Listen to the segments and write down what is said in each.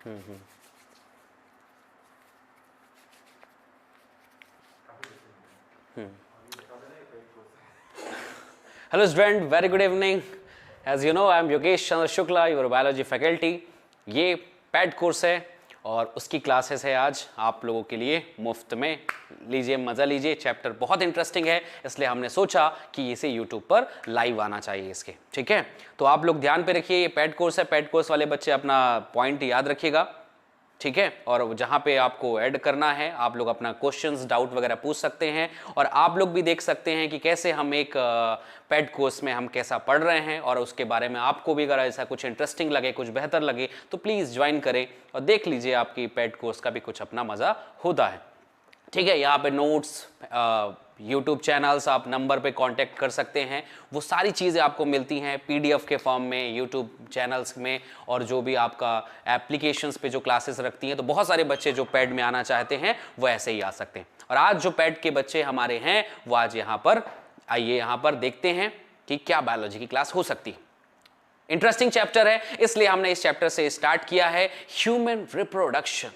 Hello student, very good evening. As you know, I am Yogesh Chandra Shukla, your biology faculty. ये paid course है और उसकी classes है आज आप लोगों के लिए मुफ्त में। लीजिए, मज़ा लीजिए। चैप्टर बहुत इंटरेस्टिंग है, इसलिए हमने सोचा कि इसे यूट्यूब पर लाइव आना चाहिए इसके। ठीक है, तो आप लोग ध्यान पे रखिए, ये पैड कोर्स है। पैड कोर्स वाले बच्चे अपना पॉइंट याद रखिएगा, ठीक है। और जहाँ पे आपको ऐड करना है, आप लोग अपना क्वेश्चंस, डाउट वगैरह पूछ सकते हैं। और आप लोग भी देख सकते हैं कि कैसे हम एक पैड कोर्स में हम कैसा पढ़ रहे हैं, और उसके बारे में आपको भी अगर ऐसा कुछ इंटरेस्टिंग लगे, कुछ बेहतर लगे, तो प्लीज़ ज्वाइन करें और देख लीजिए, आपकी पैड कोर्स का भी कुछ अपना मज़ा होता है। ठीक है, यहाँ पे नोट्स, यूट्यूब चैनल्स, आप नंबर पे कांटेक्ट कर सकते हैं। वो सारी चीज़ें आपको मिलती हैं पीडीएफ के फॉर्म में, यूट्यूब चैनल्स में, और जो भी आपका एप्लीकेशंस पे जो क्लासेस रखती हैं। तो बहुत सारे बच्चे जो पैड में आना चाहते हैं वो ऐसे ही आ सकते हैं। और आज जो पैड के बच्चे हमारे हैं वो आज यहाँ पर आइए, यहाँ पर देखते हैं कि क्या बायोलॉजी की क्लास हो सकती है। इंटरेस्टिंग चैप्टर है, इसलिए हमने इस चैप्टर से स्टार्ट किया है। ह्यूमन रिप्रोडक्शन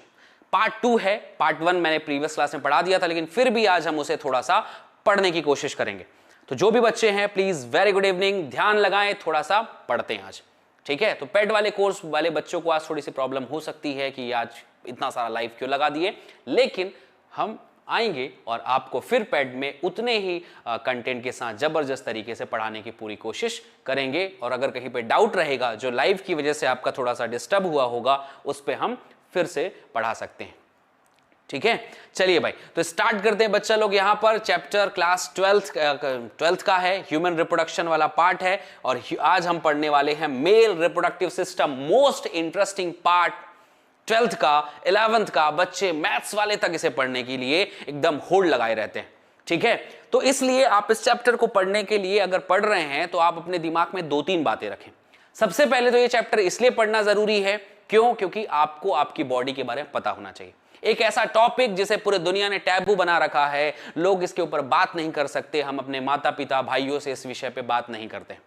पार्ट 2 है। पार्ट 1 मैंने प्रीवियस क्लास में पढ़ा दिया था, लेकिन फिर भी आज हम उसे थोड़ा सा पढ़ने की कोशिश करेंगे। तो जो भी बच्चे हैं, प्लीज वेरी गुड इवनिंग, ध्यान लगाएं, थोड़ा सा पढ़ते हैं आज। ठीक है, तो पेड वाले कोर्स वाले बच्चों को आज थोड़ी सी प्रॉब्लम हो सकती है कि आज इतना सारा लाइव क्यों लगा दिए, लेकिन हम आएंगे और आपको फिर पैड में उतने ही कंटेंट के साथ जबरदस्त तरीके से पढ़ाने की पूरी कोशिश करेंगे। और अगर कहीं पे डाउट रहेगा, जो लाइव की वजह से आपका थोड़ा सा डिस्टर्ब हुआ होगा, उस पर हम फिर से पढ़ा सकते हैं। ठीक है, चलिए भाई, तो स्टार्ट करते हैं बच्चा लोग। यहां पर चैप्टर क्लास 12th का है, ह्यूमन रिप्रोडक्शन वाला पार्ट है। और आज हम पढ़ने वाले हैं male reproductive system, most interesting part 12th का, 11th का। बच्चे मैथ्स वाले तक इसे पढ़ने के लिए एकदम होड़ लगाए रहते हैं। ठीक है, तो इसलिए आप इस चैप्टर को पढ़ने के लिए अगर पढ़ रहे हैं तो आप अपने दिमाग में 2-3 बातें रखें। सबसे पहले तो ये चैप्टर इसलिए पढ़ना जरूरी है, क्यों? क्योंकि आपको आपकी बॉडी के बारे में पता होना चाहिए। एक ऐसा टॉपिक जिसे पूरे दुनिया ने टैबू बना रखा है, लोग इसके ऊपर बात नहीं कर सकते। हम अपने माता पिता भाइयों से इस विषय पे बात नहीं करते,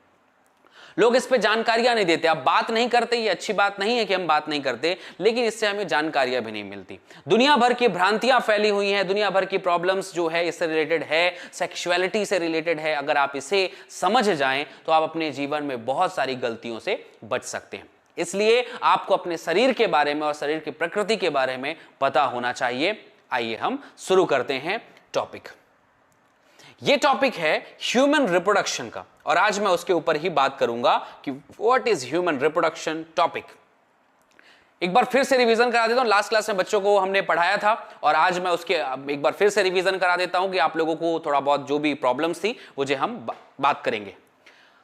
लोग इस पे जानकारियां नहीं देते। अब बात नहीं करते, ये अच्छी बात नहीं है कि हम बात नहीं करते, लेकिन इससे हमें जानकारियां भी नहीं मिलती। दुनिया भर की भ्रांतियां फैली हुई हैं, दुनिया भर की प्रॉब्लम्स जो है इससे रिलेटेड है, सेक्सुअलिटी से रिलेटेड है। अगर आप इसे समझ जाएं तो आप अपने जीवन में बहुत सारी गलतियों से बच सकते हैं। इसलिए आपको अपने शरीर के बारे में और शरीर की प्रकृति के बारे में पता होना चाहिए। आइए हम शुरू करते हैं टॉपिक। ये टॉपिक है ह्यूमन रिप्रोडक्शन का, और आज मैं उसके ऊपर ही बात करूंगा कि what is human reproduction topic. एक बार फिर से रिवीजन करा देता हूं, लास्ट क्लास में बच्चों को हमने पढ़ाया था, और आज मैं उसके एक बार फिर से रिवीजन करा देता हूं कि आप लोगों को थोड़ा बहुत जो भी प्रॉब्लम्स थी वो जो हम बात करेंगे।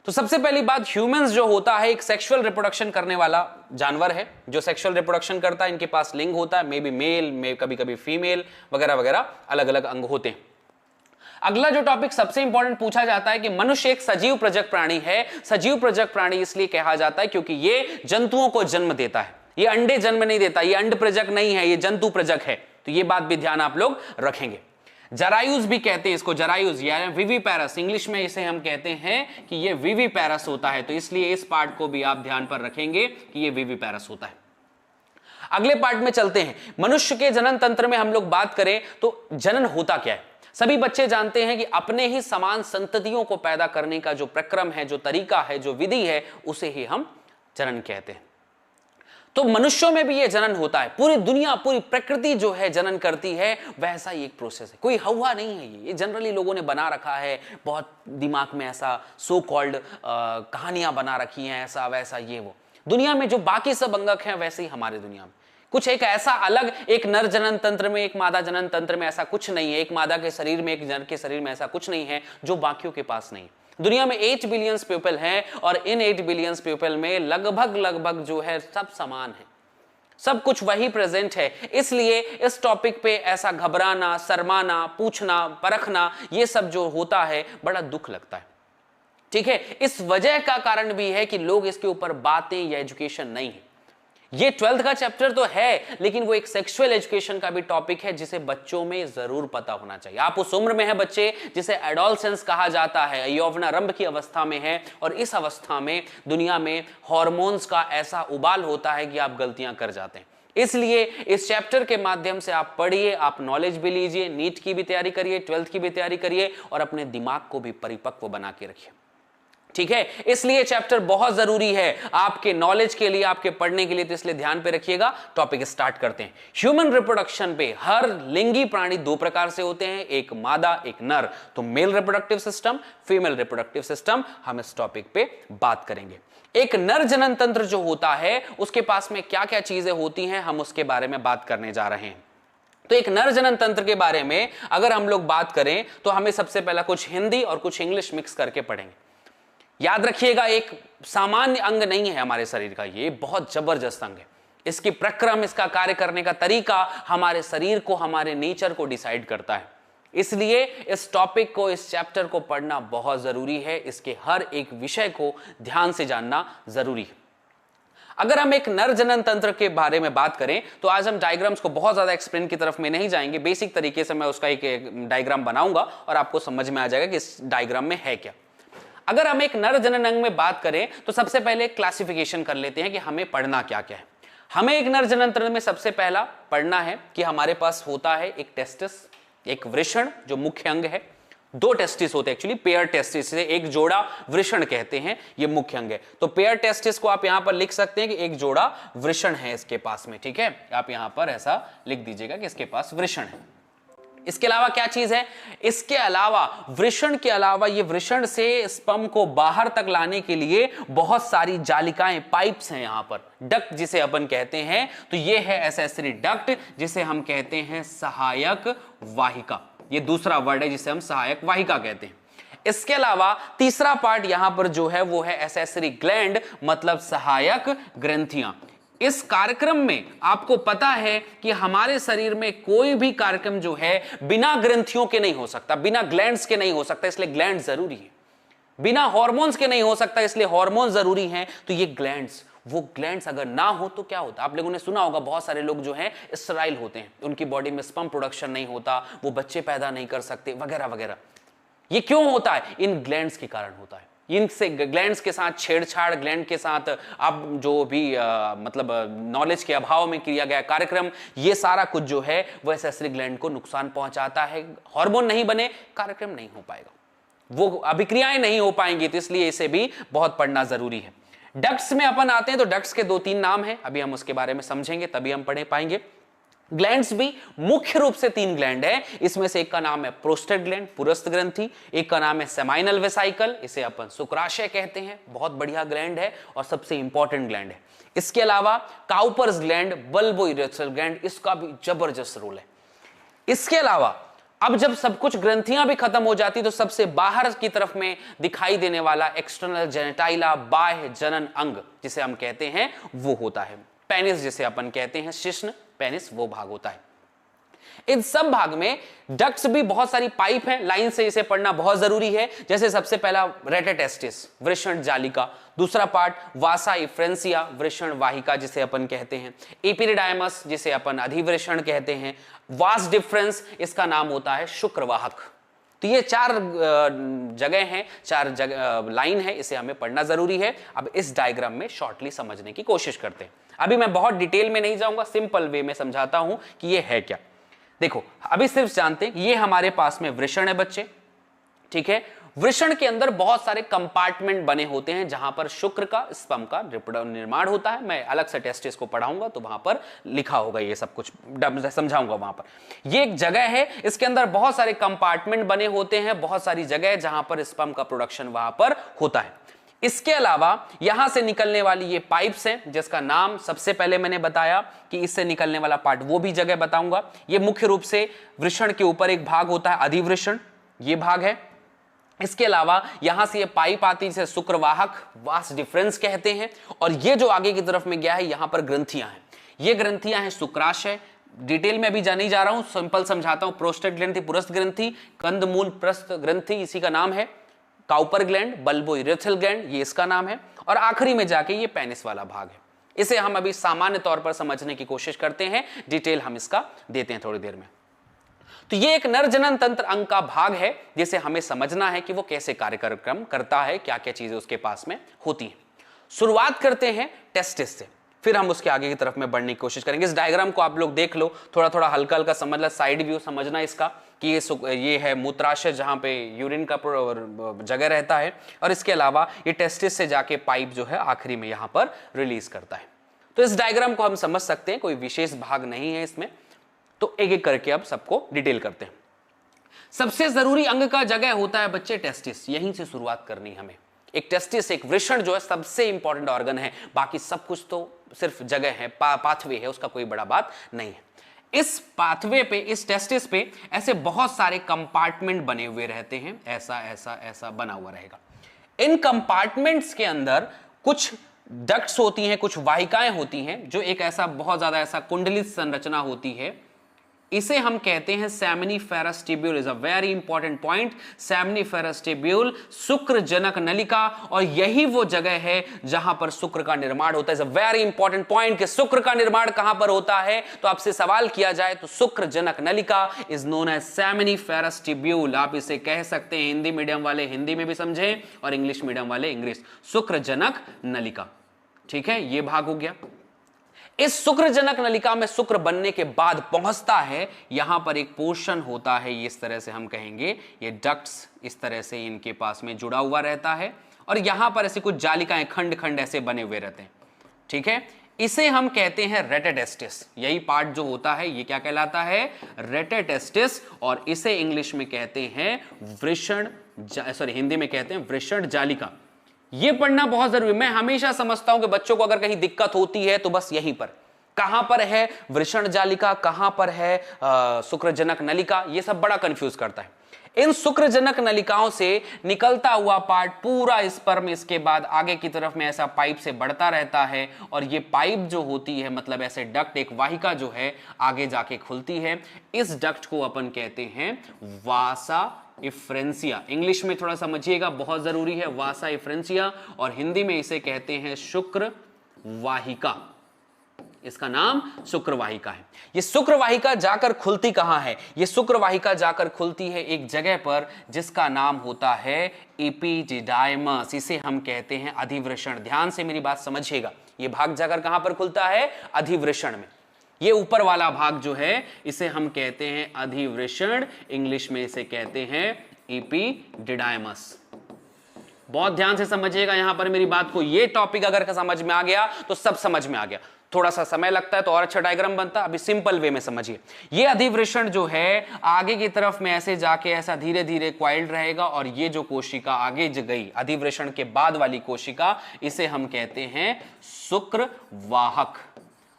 तो सबसे पहली बात, ह्यूमंस जो होता है एक सेक्सुअल रिप्रोडक्शन करने वाला जानवर है। जो सेक्सुअल रिप्रोडक्शन करता है, इनके पास लिंग होता है, मे बी मेल, मे कभी कभी फीमेल वगैरह वगैरह, अलग अलग अंग होते हैं। अगला जो टॉपिक सबसे इंपॉर्टेंट पूछा जाता है कि मनुष्य एक सजीव प्रजक प्राणी है। सजीव प्रजक प्राणी इसलिए कहा जाता है क्योंकि ये जंतुओं को जन्म देता है। ये अंडे जन्म नहीं देता, ये अंड प्रजक नहीं है, ये जंतु प्रजक है। तो ये बात भी ध्यान आप लोग रखेंगे। जरायुज भी कहते हैं इसको, जरायुज यानी विविपैरस, इंग्लिश में इसे हम कहते हैं कि ये विविपैरस होता है। तो इसलिए इस पार्ट को भी आप ध्यान पर रखेंगे कि ये विविपैरस होता है। अगले पार्ट में चलते हैं। मनुष्य के जनन तंत्र में हम लोग बात करें तो जनन होता क्या है। सभी बच्चे जानते हैं कि अपने ही समान संततियों को पैदा करने का जो प्रक्रम है, जो तरीका है, जो विधि है, उसे ही हम जनन कहते हैं। तो मनुष्यों में भी ये जनन होता है। पूरी दुनिया, पूरी प्रकृति जो है जनन करती है, वैसा ही एक प्रोसेस है। कोई हवा नहीं है ये जनरली लोगों ने बना रखा है, बहुत दिमाग में ऐसा सो कॉल्ड कहानियां बना रखी हैं, ऐसा वैसा ये वो। दुनिया में जो बाकी सब अंगक हैं, वैसे ही हमारे दुनिया में कुछ एक ऐसा अलग, एक नर जनन तंत्र में, एक मादा जनन तंत्र में ऐसा कुछ नहीं है। एक मादा के शरीर में, एक नर के शरीर में ऐसा कुछ नहीं है जो बाकियों के पास नहीं। दुनिया में 8 बिलियन पीपल हैं, और इन 8 बिलियन पीपल में लगभग जो है सब समान है, सब कुछ वही प्रेजेंट है। इसलिए इस टॉपिक पे ऐसा घबराना, शर्माना, पूछना, परखना, ये सब जो होता है बड़ा दुख लगता है। ठीक है, इस वजह का कारण भी है कि लोग इसके ऊपर बातें या एजुकेशन नहीं है। ये 12th का चैप्टर तो है, लेकिन वो एक सेक्सुअल एजुकेशन का भी टॉपिक है जिसे बच्चों में जरूर पता होना चाहिए। आप उस उम्र में है बच्चे जिसे एडोलसेंस कहा जाता है, यौवनारंभ की अवस्था में है, और इस अवस्था में दुनिया में हार्मोन्स का ऐसा उबाल होता है कि आप गलतियां कर जाते हैं। इसलिए इस चैप्टर के माध्यम से आप पढ़िए, आप नॉलेज भी लीजिए, नीट की भी तैयारी करिए, 12th की भी तैयारी करिए और अपने दिमाग को भी परिपक्व बना के रखिए। ठीक है, इसलिए चैप्टर बहुत जरूरी है आपके नॉलेज के लिए, आपके पढ़ने के लिए, तो इसलिए ध्यान पे रखिएगा। टॉपिक स्टार्ट करते हैं। ह्यूमन रिप्रोडक्शन पे हर लिंगी प्राणी दो प्रकार से होते हैं, एक मादा एक नर। तो male reproductive system, female reproductive system, हम इस टॉपिक पे बात करेंगे। एक नर जनन तंत्र जो होता है उसके पास में क्या क्या चीजें होती हैं, हम उसके बारे में बात करने जा रहे हैं। तो एक नर जनन तंत्र के बारे में अगर हम लोग बात करें तो हमें सबसे पहला कुछ हिंदी और कुछ इंग्लिश मिक्स करके पढ़ेंगे। याद रखिएगा, एक सामान्य अंग नहीं है हमारे शरीर का, ये बहुत जबरदस्त अंग है। इसकी प्रक्रम, इसका कार्य करने का तरीका हमारे शरीर को, हमारे नेचर को डिसाइड करता है। इसलिए इस टॉपिक को, इस चैप्टर को पढ़ना बहुत जरूरी है। इसके हर एक विषय को ध्यान से जानना जरूरी है। अगर हम एक नर जनन तंत्र के बारे में बात करें तो आज हम डायग्राम्स को बहुत ज्यादा एक्सप्लेन की तरफ में नहीं जाएंगे। बेसिक तरीके से मैं उसका एक डायग्राम बनाऊंगा और आपको समझ में आ जाएगा कि इस डायग्राम में है क्या। अगर हम एक नर जनन अंग में बात करें तो सबसे पहले क्लासिफिकेशन कर लेते हैं कि हमें पढ़ना क्या क्या है। हमें एक नर जनन तंत्र में सबसे पहला पढ़ना है कि हमारे पास होता है एक टेस्टिस, एक वृषण जो मुख्य अंग है। दो टेस्टिस होते हैं एक्चुअली, पेयर टेस्टिस से एक जोड़ा वृषण कहते हैं, ये मुख्य अंग है। तो पेयर टेस्टिस को आप यहां पर लिख सकते हैं कि एक जोड़ा वृषण है इसके पास में। ठीक है, आप यहां पर ऐसा लिख दीजिएगा कि इसके पास वृषण है। इसके अलावा क्या चीज है, इसके अलावा वृषण के अलावा ये वृषण से स्पर्म को बाहर तक लाने के लिए बहुत सारी जालिकाएं, पाइप्स हैं यहां पर, डक्ट जिसे अपन कहते हैं। तो ये है एसेसरी डक्ट जिसे हम कहते हैं सहायक वाहिका। ये दूसरा वर्ड है जिसे हम सहायक वाहिका कहते हैं। इसके अलावा तीसरा पार्ट यहां पर जो है वो है एसेसरी ग्लैंड, मतलब सहायक ग्रंथियां। इस कार्यक्रम में आपको पता है कि हमारे शरीर में कोई भी कार्यक्रम जो है बिना ग्रंथियों के नहीं हो सकता, बिना ग्लैंड्स के नहीं हो सकता, इसलिए ग्लैंड जरूरी है। बिना हार्मोन्स के नहीं हो सकता, इसलिए हार्मोन जरूरी हैं। तो ये ग्लैंड्स, वो ग्लैंड्स अगर ना हो तो क्या होता है, आप लोगों ने सुना होगा बहुत सारे लोग जो हैं स्टेराइल होते हैं, उनकी बॉडी में स्पर्म प्रोडक्शन नहीं होता, वो बच्चे पैदा नहीं कर सकते वगैरह वगैरह। ये क्यों होता है, इन ग्लैंड्स के कारण होता है। इनसे ग्लैंड्स के साथ छेड़छाड़, ग्लैंड के साथ अब जो भी मतलब नॉलेज के अभाव में किया गया कार्यक्रम, ये सारा कुछ जो है वो एसेसरी ग्लैंड को नुकसान पहुंचाता है। हार्मोन नहीं बने, कार्यक्रम नहीं हो पाएगा, वो अभिक्रियाएं नहीं हो पाएंगी। तो इसलिए इसे भी बहुत पढ़ना जरूरी है। डक्ट्स में अपन आते हैं तो डक्ट्स के 2-3 नाम हैं, अभी हम उसके बारे में समझेंगे तभी हम पढ़ पाएंगे। ग्लैंड्स भी मुख्य रूप से 3 ग्लैंड है। इसमें से एक का नाम है प्रोस्टेट ग्लैंड, पुरस्थ ग्रंथि, एक का नाम है सेमाइनल वेसाइकल, इसे अपन शुक्राशय कहते हैं, बहुत बढ़िया ग्लैंड है और सबसे इंपॉर्टेंट ग्लैंड है। इसके अलावा काउपर्स ग्लैंड, बल्बोइरेथ्रल ग्लैंड, इसका भी जबरदस्त रोल है। इसके अलावा अब जब सब कुछ ग्रंथियां भी खत्म हो जाती तो सबसे बाहर की तरफ में दिखाई देने वाला एक्सटर्नल जेनेटाइला, बाह्य जनन अंग जिसे हम कहते हैं वो होता है पेनिस, जिसे अपन कहते हैं शिश्न पेनिस, वो भाग होता है। इन सब भाग में डक्ट्स भी बहुत सारी पाइप है, लाइन से इसे पढ़ना बहुत जरूरी है। जैसे सबसे पहला रेटेटेस्टिस, वृषण जालिका, दूसरा पार्ट वासा इफ्रेंसिया, वृषण वाहिका जिसे अपन कहते हैं, एपिरिडायमस जिसे अपन अधिवृषण कहते हैं, वास डिफरेंस इसका नाम होता है शुक्रवाहक। तो ये 4 जगह हैं, 4 जगह लाइन है, इसे हमें पढ़ना जरूरी है। अब इस डायग्राम में शॉर्टली समझने की कोशिश करते हैं। अभी मैं बहुत डिटेल में नहीं जाऊंगा, सिंपल वे में समझाता हूं कि ये है क्या। देखो अभी सिर्फ जानते हैं ये हमारे पास में वृषण है बच्चे, ठीक है। वृषण के अंदर बहुत सारे कंपार्टमेंट बने होते हैं जहां पर शुक्र का, स्पर्म का निर्माण होता है। मैं अलग से टेस्टिस को पढ़ाऊंगा तो वहां पर लिखा होगा, ये सब कुछ समझाऊंगा वहां पर। ये एक जगह है, इसके अंदर बहुत सारे कंपार्टमेंट बने होते हैं, बहुत सारी जगह जहां पर स्पर्म का प्रोडक्शन वहां पर होता है। इसके अलावा यहां से निकलने वाली ये पाइप्स हैं जिसका नाम सबसे पहले मैंने बताया कि इससे निकलने वाला पार्ट, वो भी जगह बताऊंगा। ये मुख्य रूप से वृषण के ऊपर एक भाग होता है अधिवृषण, ये भाग है। इसके अलावा यहां से ये पाइप आती है जिसे शुक्रवाहक, वास डिफरेंस कहते हैं। और ये जो आगे की तरफ में गया है यहां पर ग्रंथियां हैं, ये ग्रंथियां हैं शुक्राशय। डिटेल में अभी नहीं जा रहा हूं, सिंपल समझाता हूं। प्रोस्टेट ग्रंथि, पुरस्थ ग्रंथि, कंदमूल प्रस्थ ग्रंथि इसी का नाम है, काउपर ग्लैंड, बल्बोइरेथ्रल ग्लैंड ये इसका नाम है, और आखिरी में जाके ये पेनिस वाला भाग है। इसे हम अभी सामान्य तौर पर समझने की कोशिश करते हैं, डिटेल हम इसका देते हैं थोड़ी देर में। तो ये एक नर जनन तंत्र अंग का भाग है जिसे हमें समझना है कि वो कैसे कार्यक्रम करता है, क्या क्या चीजें उसके पास में होती हैं। शुरुआत करते हैं टेस्टिस से, फिर हम उसके आगे की तरफ में बढ़ने की कोशिश करेंगे। इस डायग्राम को आप लोग देख लो, थोड़ा थोड़ा हल्का हल्का समझ लो, साइड व्यू समझना इसका कि ये है मूत्राशय जहां पे यूरिन का जगह रहता है, और इसके अलावा ये टेस्टिस से जाके पाइप जो है आखिरी में यहां पर रिलीज करता है। तो इस डायग्राम को हम समझ सकते हैं, कोई विशेष भाग नहीं है इसमें। तो एक एक करके अब सबको डिटेल करते हैं। सबसे जरूरी अंग का जगह होता है बच्चे टेस्टिस, यहीं से शुरुआत करनी हमें। एक टेस्टिस, एक वृषण जो है सबसे इंपॉर्टेंट ऑर्गन है, बाकी सब कुछ तो सिर्फ जगह है, पाथवे है, उसका कोई बड़ा बात नहीं है। इस पाथवे पे, इस टेस्टिस पे ऐसे बहुत सारे कंपार्टमेंट बने हुए रहते हैं, ऐसा ऐसा ऐसा बना हुआ रहेगा। इन कंपार्टमेंट्स के अंदर कुछ डक्ट्स होती हैं, कुछ वाहिकाएं होती हैं, जो एक ऐसा बहुत ज्यादा ऐसा कुंडलित संरचना होती है। इसे हम कहते हैं seminiferous tubule. Is a very important point. Seminiferous tubule, शुक्र जनक नलिका, और यही वो जगह है जहां पर शुक्र का निर्माण होता है। Is a very important point कि शुक्र का निर्माण कहां पर होता है। तो आपसे सवाल किया जाए तो शुक्र जनक नलिका is known as seminiferous tubule. आप इसे कह सकते हैं, हिंदी मीडियम वाले हिंदी में भी समझें और इंग्लिश मीडियम वाले इंग्लिश, शुक्र जनक नलिका। ठीक है, यह भाग हो गया। इस शुक्र जनक नलिका में शुक्र बनने के बाद पहुंचता है, यहां पर एक पोर्शन होता है, इस तरह से हम कहेंगे, ये डक्ट्स इस तरह से इनके पास में जुड़ा हुआ रहता है, और यहां पर ऐसी कुछ जालिकाएं खंड खंड ऐसे बने हुए रहते हैं। ठीक है, इसे हम कहते हैं रेटेटेस्टिस। यही पार्ट जो होता है ये क्या कहलाता है, रेटेटेस्टिस, और इसे इंग्लिश में कहते हैं वृषण, सॉरी हिंदी में कहते हैं वृषण जालिका। यह पढ़ना बहुत जरूरी है। मैं हमेशा समझता हूं कि बच्चों को अगर कहीं दिक्कत होती है तो बस यहीं पर, कहां पर है वृषण जालिका, कहां पर है शुक्रजनक नलिका, यह सब बड़ा कंफ्यूज करता है। इन शुक्रजनक नलिकाओं से निकलता हुआ पार्ट पूरा स्पर्म इसके बाद आगे की तरफ में ऐसा पाइप से बढ़ता रहता है, और ये पाइप जो होती है, मतलब ऐसे डक्ट, एक वाहिका जो है आगे जाके खुलती है। इस डक्ट को अपन कहते हैं वासा इफ्रेंसिया। इंग्लिश में थोड़ा समझिएगा, बहुत जरूरी है, वासा इफ्रेंसिया, और हिंदी में इसे कहते हैं शुक्र वाहिका। इसका नाम शुक्रवाहिका है। ये शुक्रवाहिका जाकर खुलती कहां है, ये शुक्रवाहिका जाकर खुलती है एक जगह पर जिसका नाम होता है एपिडिडाइमस। इसे हम कहते हैं अधिवृषण। ध्यान से मेरी बात समझिएगा, ये भाग जाकर कहां पर खुलता है, अधिवृषण में। ये ऊपर वाला भाग जो है इसे हम कहते हैं अधिवृषण, इंग्लिश में इसे कहते हैं एपिडिडाइमस। बहुत ध्यान से समझिएगा यहां पर मेरी बात को। ये टॉपिक अगर समझ में आ गया तो सब समझ में आ गया। थोड़ा सा समय लगता है तो और अच्छा डायग्राम बनता है, अभी सिंपल वे में समझिए। ये अधिवृषण जो है आगे की तरफ में ऐसे जाके ऐसा धीरे धीरे क्वाइल्ड रहेगा, और ये जो कोशिका आगे गई अधिवृषण के बाद वाली कोशिका, इसे हम कहते हैं शुक्रवाहक,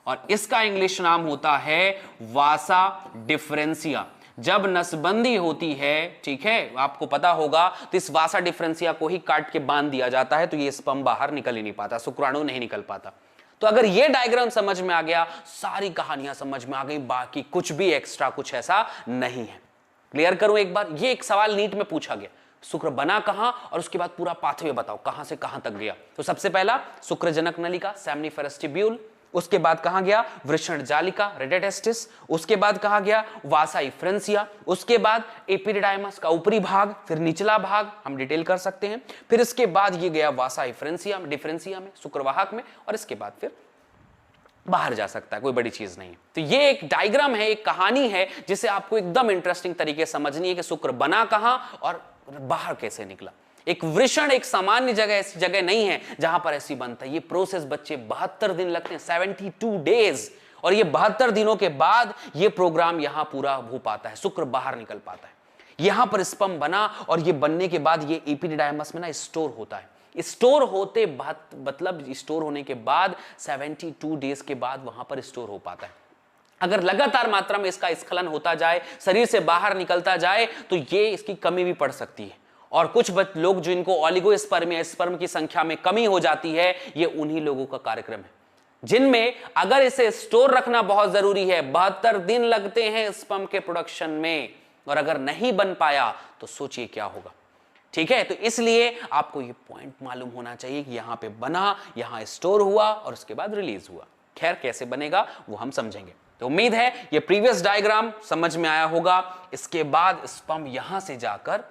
और इसका इंग्लिश नाम होता है वासा डिफरेंसिया। जब नसबंदी होती है, ठीक है, आपको पता होगा, तो इस वासा डिफरेंसिया को ही काट के बांध दिया जाता है, तो ये स्पर्म बाहर निकल ही नहीं पाता, शुक्राणु नहीं निकल पाता। तो अगर ये डायग्राम समझ में आ गया, सारी कहानियां समझ में आ गई, बाकी कुछ भी एक्स्ट्रा कुछ ऐसा नहीं है। क्लियर करूं एक बार, ये एक सवाल नीट में पूछा गया, शुक्र बना कहां, और उसके बाद पूरा पाथवे बताओ कहां से कहां तक गया। तो सबसे पहला शुक्रजनक नलिका, सेमिनिफेरस ट्यूब्यूल, उसके बाद कहां गया वृषण जालिका, रेटेटेस्टिस, उसके बाद कहां गया वासा इफ्रेंसिया, उसके बाद एपिडिडाइमस का ऊपरी भाग, फिर निचला भाग, हम डिटेल कर सकते हैं, फिर इसके बाद ये गया वासा इफ्रेंसिया डिफरेंसिया में, शुक्रवाहक में, और इसके बाद फिर बाहर जा सकता है, कोई बड़ी चीज नहीं है। तो ये एक डायग्राम है, एक कहानी है, जिसे आपको एकदम इंटरेस्टिंग तरीके से समझनी है कि शुक्र बना कहां और बाहर कैसे निकला। एक वृषण एक सामान्य जगह, ऐसी जगह नहीं है जहां पर ऐसी बनता है। ये प्रोसेस बच्चे 72 दिन लगते हैं, 72 डेज, और ये 72 दिनों के बाद ये प्रोग्राम यहां पूरा हो पाता है, शुक्र बाहर निकल पाता है। यहां पर स्पर्म बना, और ये बनने के बाद ये एपिडिडाइमस में ना स्टोर होता है। स्टोर होते मतलब स्टोर होने के बाद 72 डेज के बाद वहां पर स्टोर हो पाता है। अगर लगातार मात्रा में इसका स्खलन होता जाए, शरीर से बाहर निकलता जाए, तो ये इसकी कमी भी पड़ सकती है। और कुछ लोग जो इनको ओलिगोस्पर्म या स्पर्म की संख्या में कमी हो जाती है, ये उन्हीं लोगों का कार्यक्रम है जिनमें अगर इसे स्टोर रखना बहुत जरूरी है, 72 दिन लगते हैं स्पर्म के प्रोडक्शन में, और अगर नहीं बन पाया तो सोचिए क्या होगा। ठीक है, तो इसलिए आपको ये पॉइंट मालूम होना चाहिए कि यहां पे बना, यहां स्टोर हुआ, और उसके बाद रिलीज हुआ। खैर कैसे बनेगा वो हम समझेंगे। तो उम्मीद है ये प्रीवियस डायग्राम समझ में आया होगा। इसके बाद स्पर्म यहां से जाकर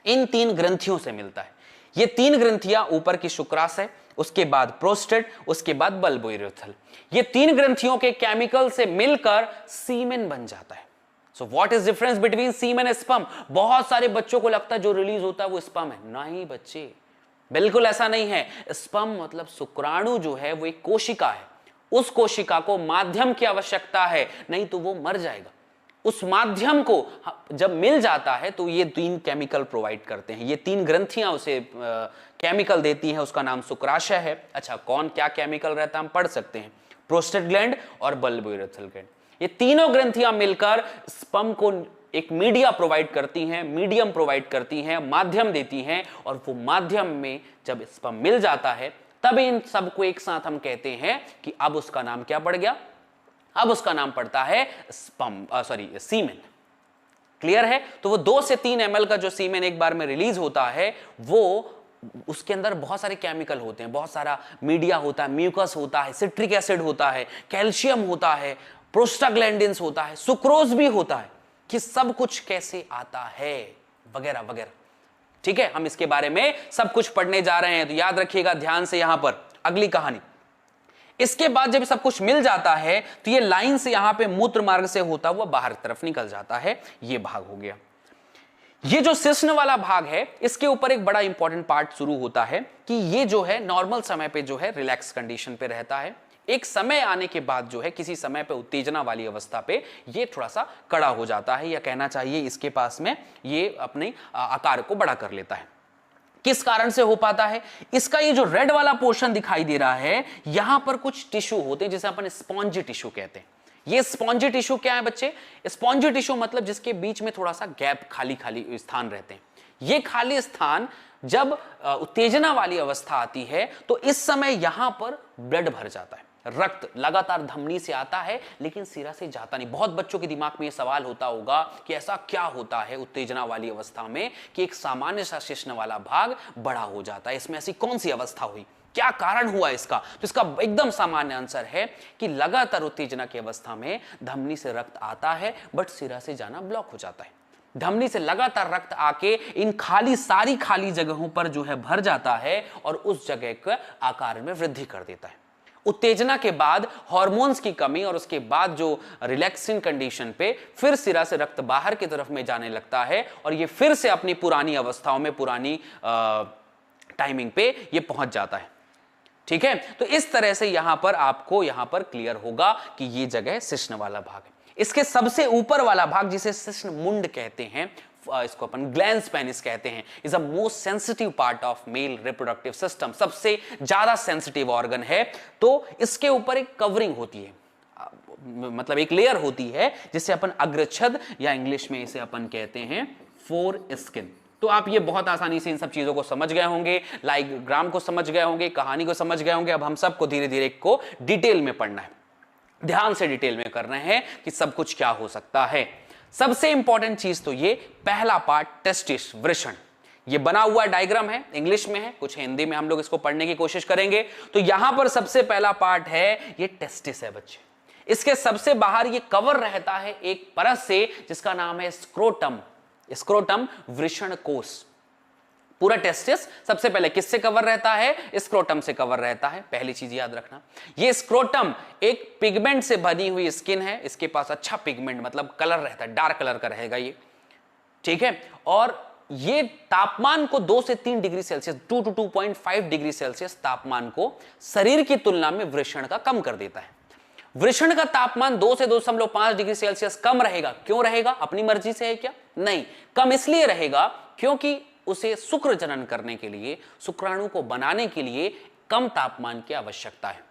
इन 3 ग्रंथियों से मिलता है। ये 3 ग्रंथियां, ऊपर की शुक्राशय, उसके बाद प्रोस्टेट, उसके बाद बल्बोइरेथल, ये 3 ग्रंथियों के केमिकल से मिलकर सीमेन बन जाता है। So what is difference between semen and sperm? बहुत सारे बच्चों को लगता है जो रिलीज होता है वो स्पर्म है। नहीं बच्चे, बिल्कुल ऐसा नहीं है। स्पर्म मतलब शुक्राणु जो है वो एक कोशिका है, उस कोशिका को माध्यम की आवश्यकता है, नहीं तो वो मर जाएगा। उस माध्यम को जब मिल जाता है तो ये 3 केमिकल प्रोवाइड करते हैं, ये 3 ग्रंथियां उसे केमिकल देती हैं, उसका नाम शुक्राशय है। अच्छा, कौन क्या केमिकल रहता है हम पढ़ सकते हैं, प्रोस्टेट ग्लैंड और बल्बोइरेथल ग्लैंड। ये तीनों ग्रंथियां मिलकर स्पर्म को एक मीडिया प्रोवाइड करती हैं, मीडियम प्रोवाइड करती हैं, माध्यम देती हैं, और वो माध्यम में जब स्पर्म मिल जाता है तब इन सबको एक साथ हम कहते हैं कि अब उसका नाम क्या पड़ गया, अब उसका नाम पड़ता है सीमेन। क्लियर है? तो वो 2 से 3 ml का जो सीमेन एक बार में रिलीज होता है, वो उसके अंदर बहुत सारे केमिकल होते हैं, बहुत सारा मीडिया होता है, म्यूकस होता है, सिट्रिक एसिड होता है, कैल्शियम होता है, प्रोस्टाग्लैंडिन्स होता है, सुक्रोज भी होता है, कि सब कुछ कैसे आता है वगैरह वगैरह। ठीक है, हम इसके बारे में सब कुछ पढ़ने जा रहे हैं, तो याद रखिएगा ध्यान से। यहां पर अगली कहानी, इसके बाद जब सब कुछ मिल जाता है तो ये लाइन से यहां पे मूत्र मार्ग से होता हुआ बाहर तरफ निकल जाता है। ये भाग हो गया। ये जो शिश्न वाला भाग है, इसके ऊपर एक बड़ा इंपॉर्टेंट पार्ट शुरू होता है कि ये जो है नॉर्मल समय पे जो है रिलैक्स कंडीशन पे रहता है। एक समय आने के बाद जो है, किसी समय पे उत्तेजना वाली अवस्था पे ये थोड़ा सा कड़ा हो जाता है, या कहना चाहिए इसके पास में ये अपने आकार को बड़ा कर लेता है। किस कारण से हो पाता है? इसका ये जो रेड वाला पोर्शन दिखाई दे रहा है, यहां पर कुछ टिश्यू होते हैं जिसे अपन स्पॉन्जी टिश्यू कहते हैं। ये स्पॉन्जी टिश्यू क्या है बच्चे? स्पॉन्जी टिश्यू मतलब जिसके बीच में थोड़ा सा गैप, खाली खाली स्थान रहते हैं। ये खाली स्थान जब उत्तेजना वाली अवस्था आती है तो इस समय यहां पर ब्लड भर जाता है, रक्त लगातार धमनी से आता है लेकिन सिरा से जाता नहीं। बहुत बच्चों के दिमाग में यह सवाल होता होगा कि ऐसा क्या होता है उत्तेजना वाली अवस्था में कि एक सामान्य सा शिश्न वाला भाग बड़ा हो जाता है, इसमें ऐसी कौन सी अवस्था हुई, क्या कारण हुआ इसका? तो इसका एकदम सामान्य आंसर है कि लगातार उत्तेजना की अवस्था में धमनी से रक्त आता है बट सिरा से जाना ब्लॉक हो जाता है। धमनी से लगातार रक्त आके इन सारी खाली जगहों पर जो है भर जाता है और उस जगह के आकार में वृद्धि कर देता है। उत्तेजना के बाद हार्मोन्स की कमी और उसके बाद जो रिलैक्सिंग कंडीशन पे फिर सिरा से रक्त बाहर की तरफ में जाने लगता है और ये फिर से अपनी पुरानी अवस्थाओं में, पुरानी टाइमिंग पे ये पहुंच जाता है। ठीक है, तो इस तरह से यहां पर आपको यहां पर क्लियर होगा कि ये जगह शिश्न वाला भाग है। इसके सबसे ऊपर वाला भाग जिसे शिश्न मुंड कहते हैं, इसको अपन ग्लैंस पेनिस कहते हैं, is a most sensitive part of male reproductive system. सबसे ज्यादा सेंसिटिव ऑर्गन है। तो इसके ऊपर एक कवरिंग होती है, मतलब एक लेयर होती है जिसे अपन अग्रछद या इंग्लिश में इसे अपन कहते हैं फोर स्किन। तो आप ये बहुत आसानी से इन सब चीजों को समझ गए होंगे, लाइक ग्राम को समझ गए होंगे, कहानी को समझ गए होंगे। अब हम सबको धीरे धीरे को डिटेल में पढ़ना है, ध्यान से डिटेल में कर रहे हैं कि सब कुछ क्या हो सकता है। सबसे इंपॉर्टेंट चीज तो ये पहला पार्ट टेस्टिस, वृषण। ये बना हुआ डायग्राम है, इंग्लिश में है, कुछ हिंदी में हम लोग इसको पढ़ने की कोशिश करेंगे। तो यहां पर सबसे पहला पार्ट है ये टेस्टिस है बच्चे। इसके सबसे बाहर ये कवर रहता है एक परत से जिसका नाम है स्क्रोटम। स्क्रोटम वृषण कोश। पूरा टेस्टिस सबसे पहले किससे कवर रहता है? स्क्रोटम से कवर रहता है। पहली चीज याद रखना, ये स्क्रोटम एक पिगमेंट से बनी हुई स्किन है। इसके पास अच्छा पिगमेंट मतलब कलर रहता है, डार्क कलर का रहेगा ये। ठीक है, और ये तापमान को 2 से 3 degree Celsius, 2 to 2.5 degree Celsius तापमान को शरीर की तुलना में वृषण का कम कर देता है। वृषण का तापमान 2 से 2.5 डिग्री सेल्सियस कम रहेगा। क्यों रहेगा? अपनी मर्जी से है क्या? नहीं, कम इसलिए रहेगा क्योंकि उसे शुक्र जनन करने के लिए, शुक्राणु को बनाने के लिए कम तापमान की आवश्यकता है।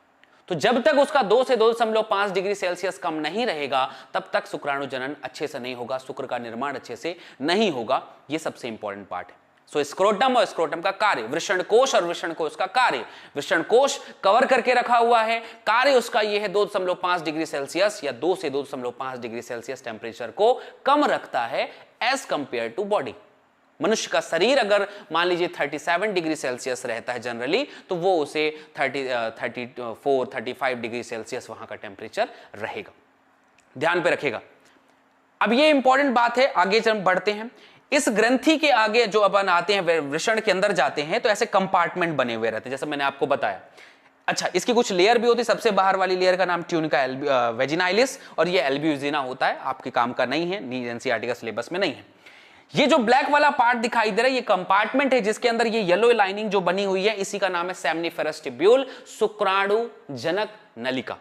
तो जब तक उसका 2 से 2.5 डिग्री सेल्सियस कम नहीं रहेगा तब तक शुक्राणु जनन अच्छे से नहीं होगा, शुक्र का निर्माण अच्छे से नहीं होगा। यह सबसे इंपॉर्टेंट पार्ट है। सो स्क्रोटम और स्क्रोटम का कार्य, वृषण कोश और वृषण कोश का कार्य। वृषण कोश कवर करके रखा हुआ है, कार्य उसका यह है 2.5 डिग्री सेल्सियस या 2 से 2.5 डिग्री सेल्सियस टेम्परेचर को कम रखता है एज कंपेयर टू बॉडी। मनुष्य का शरीर अगर मान लीजिए 37 डिग्री सेल्सियस रहता है जनरली, तो वो उसे 34-35 डिग्री सेल्सियस वहां का टेम्परेचर रहेगा। ध्यान पे रखेगा। अब ये इंपॉर्टेंट बात है, आगे जब बढ़ते हैं। इस ग्रंथि के आगे जो अपन आते हैं, वृषण के अंदर जाते हैं, तो ऐसे कंपार्टमेंट बने हुए रहते हैं, जैसे मैंने आपको बताया। अच्छा, इसकी कुछ लेयर भी होती है। सबसे बाहर वाली लेयर का नाम ट्यूनिका वेजिनाइलिस, और ये एल्ब्यूजिना होता है, आपके काम का नहीं है, एनसीईआरटी का सिलेबस में नहीं है। ये जो ब्लैक वाला पार्ट दिखाई दे रहा है, ये कंपार्टमेंट है जिसके अंदर ये येलो लाइनिंग जो बनी हुई है, इसी का नाम है सेमनीफेरस ट्यूब्यूल, शुक्राणु जनक नलिका।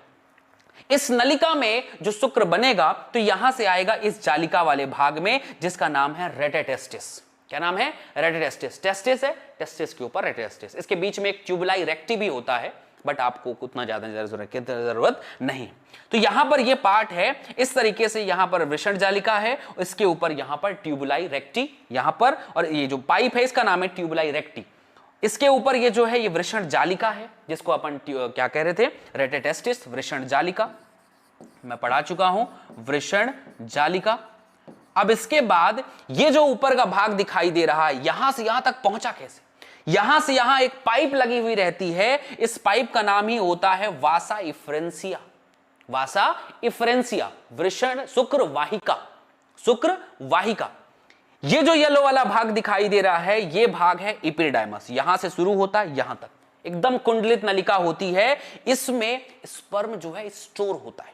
इस नलिका में जो शुक्र बनेगा तो यहां से आएगा इस जालिका वाले भाग में, जिसका नाम है रेटेटेस्टिस। क्या नाम है? रेटेटेस्टिस। टेस्टिस है, टेस्टिस के ऊपर रेटेटेस्टिस। इसके बीच में एक ट्यूबुलाई रेक्टी भी होता है, बट आपको उतना ज्यादा जरूरत नहीं। तो यहां पर ये पार्ट है इस तरीके से, यहां पर वृषण जालिका है, इसके ऊपर यहां पर ट्यूबुलाई रेक्टी यहां पर, और ये जो पाइप है इसका नाम है ट्यूबुलाई रेक्टी। इसके ऊपर ये जो है ये वृषण जालिका है, जिसको अपन क्या कह रहे थे? रेटेटेस्टिस, वृषण जालिका। मैं पढ़ा चुका हूं, वृषण जालिका। अब इसके बाद ये जो ऊपर का भाग दिखाई दे रहा है, यहां से यहां तक पहुंचा कैसे? यहां से यहां एक पाइप लगी हुई रहती है, इस पाइप का नाम ही होता है वासा इफ्रेंसिया। वासा इफ्रेंसिया, वृषण शुक्र वाहिका, शुक्र वाहिका। ये जो येलो वाला भाग दिखाई दे रहा है, ये भाग है एपिडाइमस। यहां से शुरू होता है यहां तक, एकदम कुंडलित नलिका होती है। इसमें स्पर्म जो है स्टोर होता है,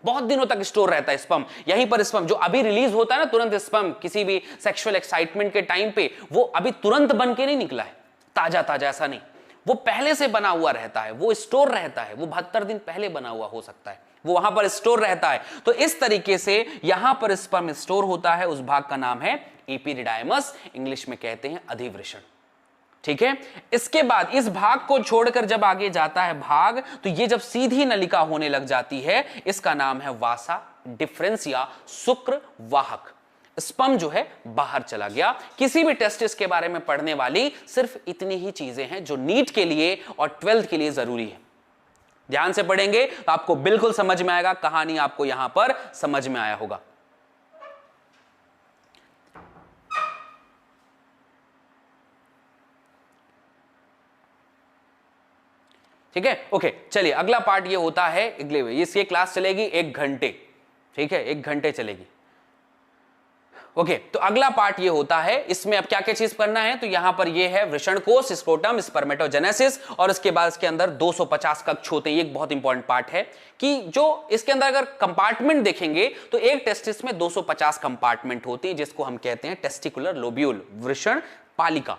बहुत दिनों तक स्टोर रहता है स्पर्म। यहीं पर स्पर्म जो अभी रिलीज होता है ना, तुरंत स्पर्म किसी भी सेक्सुअल एक्साइटमेंट के टाइम पे, वो अभी तुरंत बन के नहीं निकला है, ताजा ताजा, ऐसा नहीं, वो पहले से बना हुआ रहता है, वो स्टोर रहता है, वो 72 दिन पहले बना हुआ हो सकता है, वो वहां पर स्टोर रहता है। तो इस तरीके से यहां पर स्पर्म स्टोर होता है, उस भाग का नाम है एपिडिडाइमस, इंग्लिश में कहते हैं अधिवृषण। ठीक है, इसके बाद इस भाग को छोड़कर जब आगे जाता है भाग, तो ये जब सीधी नलिका होने लग जाती है, इसका नाम है वासा डिफरेंसिया, शुक्र वाहक। स्पर्म जो है बाहर चला गया। किसी भी टेस्टिस के बारे में पढ़ने वाली सिर्फ इतनी ही चीजें हैं जो नीट के लिए और 12th के लिए जरूरी है। ध्यान से पढ़ेंगे तो आपको बिल्कुल समझ में आएगा, कहानी आपको यहां पर समझ में आया होगा। ठीक है, ओके, चलिए अगला पार्ट ये होता है, इसकी क्लास चलेगी 1 घंटे। ठीक है, 1 घंटे चलेगी। ओके, तो अगला पार्ट ये होता है, इसमें अब क्या क्या चीज करना है? तो यहां पर ये है वृषण कोश, स्क्रोटम, स्पर्मेटोजेनेसिस, और इसके बाद इसके अंदर 250 कक्ष होते हैं। ये एक बहुत इंपॉर्टेंट पार्ट है कि जो इसके अंदर अगर कंपार्टमेंट देखेंगे तो एक टेस्टिस में 250 कंपार्टमेंट होती है, जिसको हम कहते हैं टेस्टिकुलर लोब्यूल, वृषण पालिका।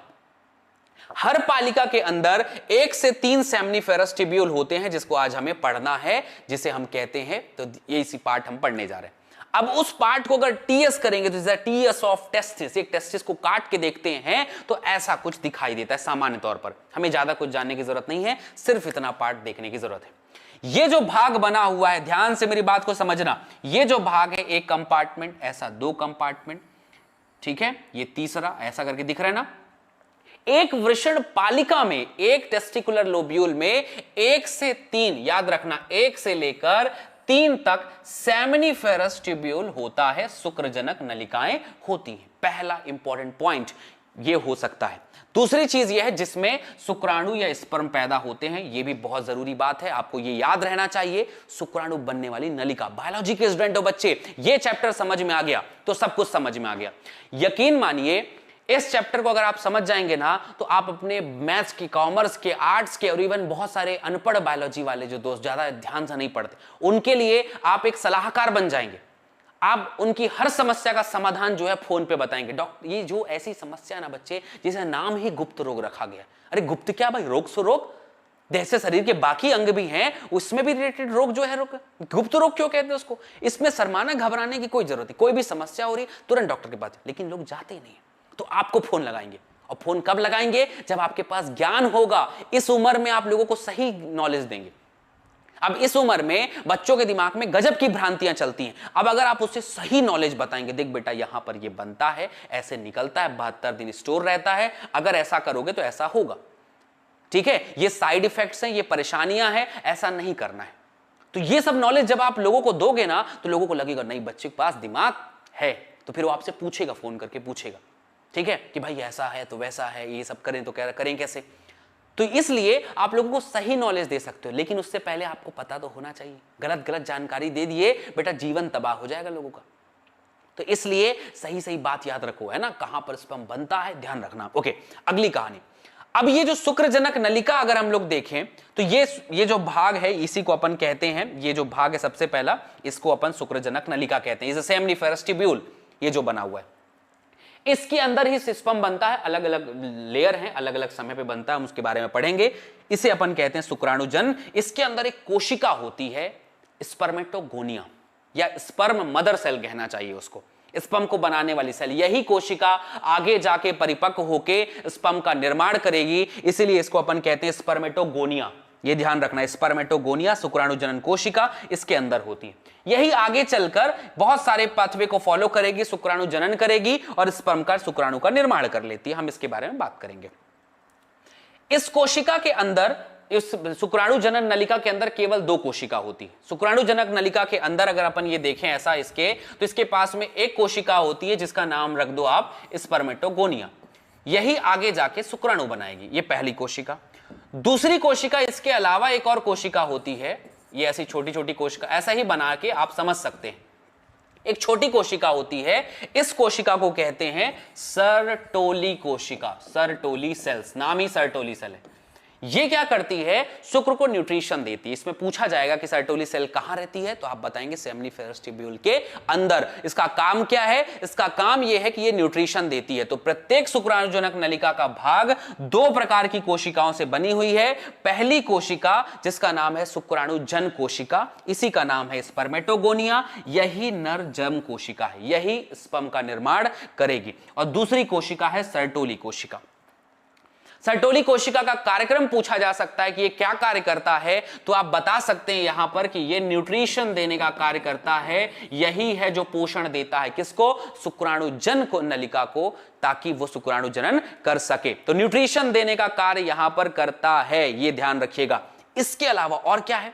हर पालिका के अंदर 1 से 3 सेमनीफेरस ट्यूब्यूल होते हैं, जिसको आज हमें पढ़ना है, जिसे हम कहते हैं, तो ये इसी पार्ट हम पढ़ने जा रहे हैं। अब उस पार्ट को अगर टीएस करेंगे तो टीएस ऑफ टेस्टिस, एक टेस्टिस को काट के देखते हैं तो ऐसा कुछ दिखाई देता है सामान्य तौर पर। हमें ज्यादा कुछ जानने की जरूरत नहीं है, सिर्फ इतना पार्ट देखने की जरूरत है। ये जो भाग बना हुआ है, ध्यान से मेरी बात को समझना, ये जो भाग है, एक कंपार्टमेंट, ऐसा 2 कंपार्टमेंट, ठीक है, ये तीसरा, ऐसा करके दिख रहा है ना। एक वृषण पालिका में, एक टेस्टिकुलर लोब्यूल में 1 से 3, याद रखना, 1 से लेकर 3 तक सेमनीफेरस ट्यूब्यूल होता है, शुक्रजनक नलिकाएं होती हैं। पहला इंपॉर्टेंट पॉइंट ये हो सकता है। दूसरी चीज ये है जिसमें शुक्राणु या स्पर्म पैदा होते हैं, ये भी बहुत जरूरी बात है, आपको ये याद रहना चाहिए। शुक्राणु बनने वाली नलिका, बायोलॉजी के स्टूडेंट हो बच्चे, ये चैप्टर समझ में आ गया तो सब कुछ समझ में आ गया। यकीन मानिए, इस चैप्टर को अगर आप समझ जाएंगे ना, तो आप अपने मैथ्स के, कॉमर्स के, आर्ट्स के, और इवन बहुत सारे अनपढ़ बायोलॉजी वाले जो दोस्त ज्यादा ध्यान से नहीं पढ़ते, उनके लिए आप एक सलाहकार बन जाएंगे। आप उनकी हर समस्या का समाधान जो है फोन पे बताएंगे। डॉक्टर, ये जो ऐसी समस्या ना बच्चे, जिसे नाम ही गुप्त रोग रखा गया। अरे गुप्त क्या भाई, रोग सो रोग, जैसे शरीर के बाकी अंग भी हैं, उसमें भी रिलेटेड रोग जो है, रोग, गुप्त रोग क्यों कहते हैं उसको? इसमें शर्माना, घबराने की कोई जरूरत नहीं। कोई भी समस्या हो रही, तुरंत डॉक्टर के पास, लेकिन लोग जाते ही नहीं। तो आपको फोन लगाएंगे, और फोन कब लगाएंगे? जब आपके पास ज्ञान होगा। इस उम्र में आप लोगों को सही नॉलेज देंगे। अब इस उम्र में बच्चों के दिमाग में गजब की भ्रांतियां चलती हैं। अब अगर आप उससे सही नॉलेज बताएंगे, देख बेटा यहां पर ये बनता है, ऐसे निकलता है, 72 दिन स्टोर रहता है, अगर ऐसा करोगे तो ऐसा होगा। ठीक है, ये साइड इफेक्ट्स हैं, ये परेशानियां हैं, ऐसा नहीं करना है। तो ये सब नॉलेज जब आप लोगों को दोगे ना, तो लोगों को लगेगा नहीं, बच्चे के पास दिमाग है, तो फिर वो आपसे पूछेगा, फोन करके पूछेगा, ठीक है, कि भाई ऐसा है तो वैसा है, ये सब करें तो करें कैसे। तो इसलिए आप लोगों को सही नॉलेज दे सकते हो, लेकिन उससे पहले आपको पता तो होना चाहिए। गलत गलत जानकारी दे दिए बेटा, जीवन तबाह हो जाएगा लोगों का। तो इसलिए सही सही बात याद रखो, है ना, कहां पर स्पर्म बनता है ध्यान रखना। ओके, अगली कहानी। अब ये जो शुक्रजनक नलिका अगर हम लोग देखें तो ये जो भाग है इसी को अपन कहते हैं, ये जो भाग है सबसे पहला इसको अपन शुक्रजनक नलिका कहते हैं। सेमनीफेरस ट्यूब्यूल ये जो बना हुआ है इसके अंदर ही स्पर्म बनता है, अलग अलग लेयर हैं, अलग अलग समय पे बनता है, हम उसके बारे में पढ़ेंगे। इसे अपन कहते हैं शुक्राणुजन। इसके अंदर एक कोशिका होती है स्पर्मेटोगोनिया या स्पर्म मदर सेल कहना चाहिए उसको, स्पर्म को बनाने वाली सेल। यही कोशिका आगे जाके परिपक्व होके स्पर्म का निर्माण करेगी, इसीलिए इसको अपन कहते हैं स्पर्मेटोगोनिया। ये ध्यान रखना, स्पर्मेटोगोनिया शुक्राणु जनन कोशिका इसके अंदर होती है। यही आगे चलकर बहुत सारे पाथवे को फॉलो करेगी, शुक्राणु जनन करेगी और स्पर्म का शुक्राणु का निर्माण कर लेती है। हम इसके बारे में बात करेंगे। इस कोशिका के अंदर, इस शुक्राणु जनन नलिका के अंदर केवल 2 कोशिका होती है। शुक्राणु जनक नलिका के अंदर अगर अपन ये देखें ऐसा इसके, तो इसके पास में एक कोशिका होती है जिसका नाम रख दो आप स्पर्मेटोगोनिया। यही आगे जाके शुक्राणु बनाएगी, ये पहली कोशिका। दूसरी कोशिका इसके अलावा एक और कोशिका होती है, ये ऐसी छोटी छोटी कोशिका, ऐसा ही बना के आप समझ सकते हैं। एक छोटी कोशिका होती है, इस कोशिका को कहते हैं सर्टोली कोशिका, सर्टोली सेल्स, नाम ही सर्टोली सेल है। ये क्या करती है, शुक्र को न्यूट्रिशन देती है। इसमें पूछा जाएगा कि सर्टोली सेल कहां रहती है, तो आप बताएंगे सेमनीफेरस ट्यूब्यूल के अंदर। इसका काम क्या है, इसका काम यह है कि ये न्यूट्रिशन देती है। तो प्रत्येक शुक्राणुजनक नलिका का भाग 2 प्रकार की कोशिकाओं से बनी हुई है। पहली कोशिका जिसका नाम है शुक्राणुजन कोशिका, इसी का नाम है स्पर्मेटोगोनिया, यही नर जर्म कोशिका है, यही स्पर्म का निर्माण करेगी। और दूसरी कोशिका है सर्टोली कोशिका। सर्टोली कोशिका का कार्यक्रम पूछा जा सकता है कि ये क्या कार्य करता है, तो आप बता सकते हैं यहां पर कि ये न्यूट्रिशन देने का कार्य करता है। यही है जो पोषण देता है किसको, शुक्राणुजन को नलिका को, ताकि वो शुक्राणु जनन कर सके। तो न्यूट्रिशन देने का कार्य यहां पर करता है, ये ध्यान रखिएगा। इसके अलावा और क्या है,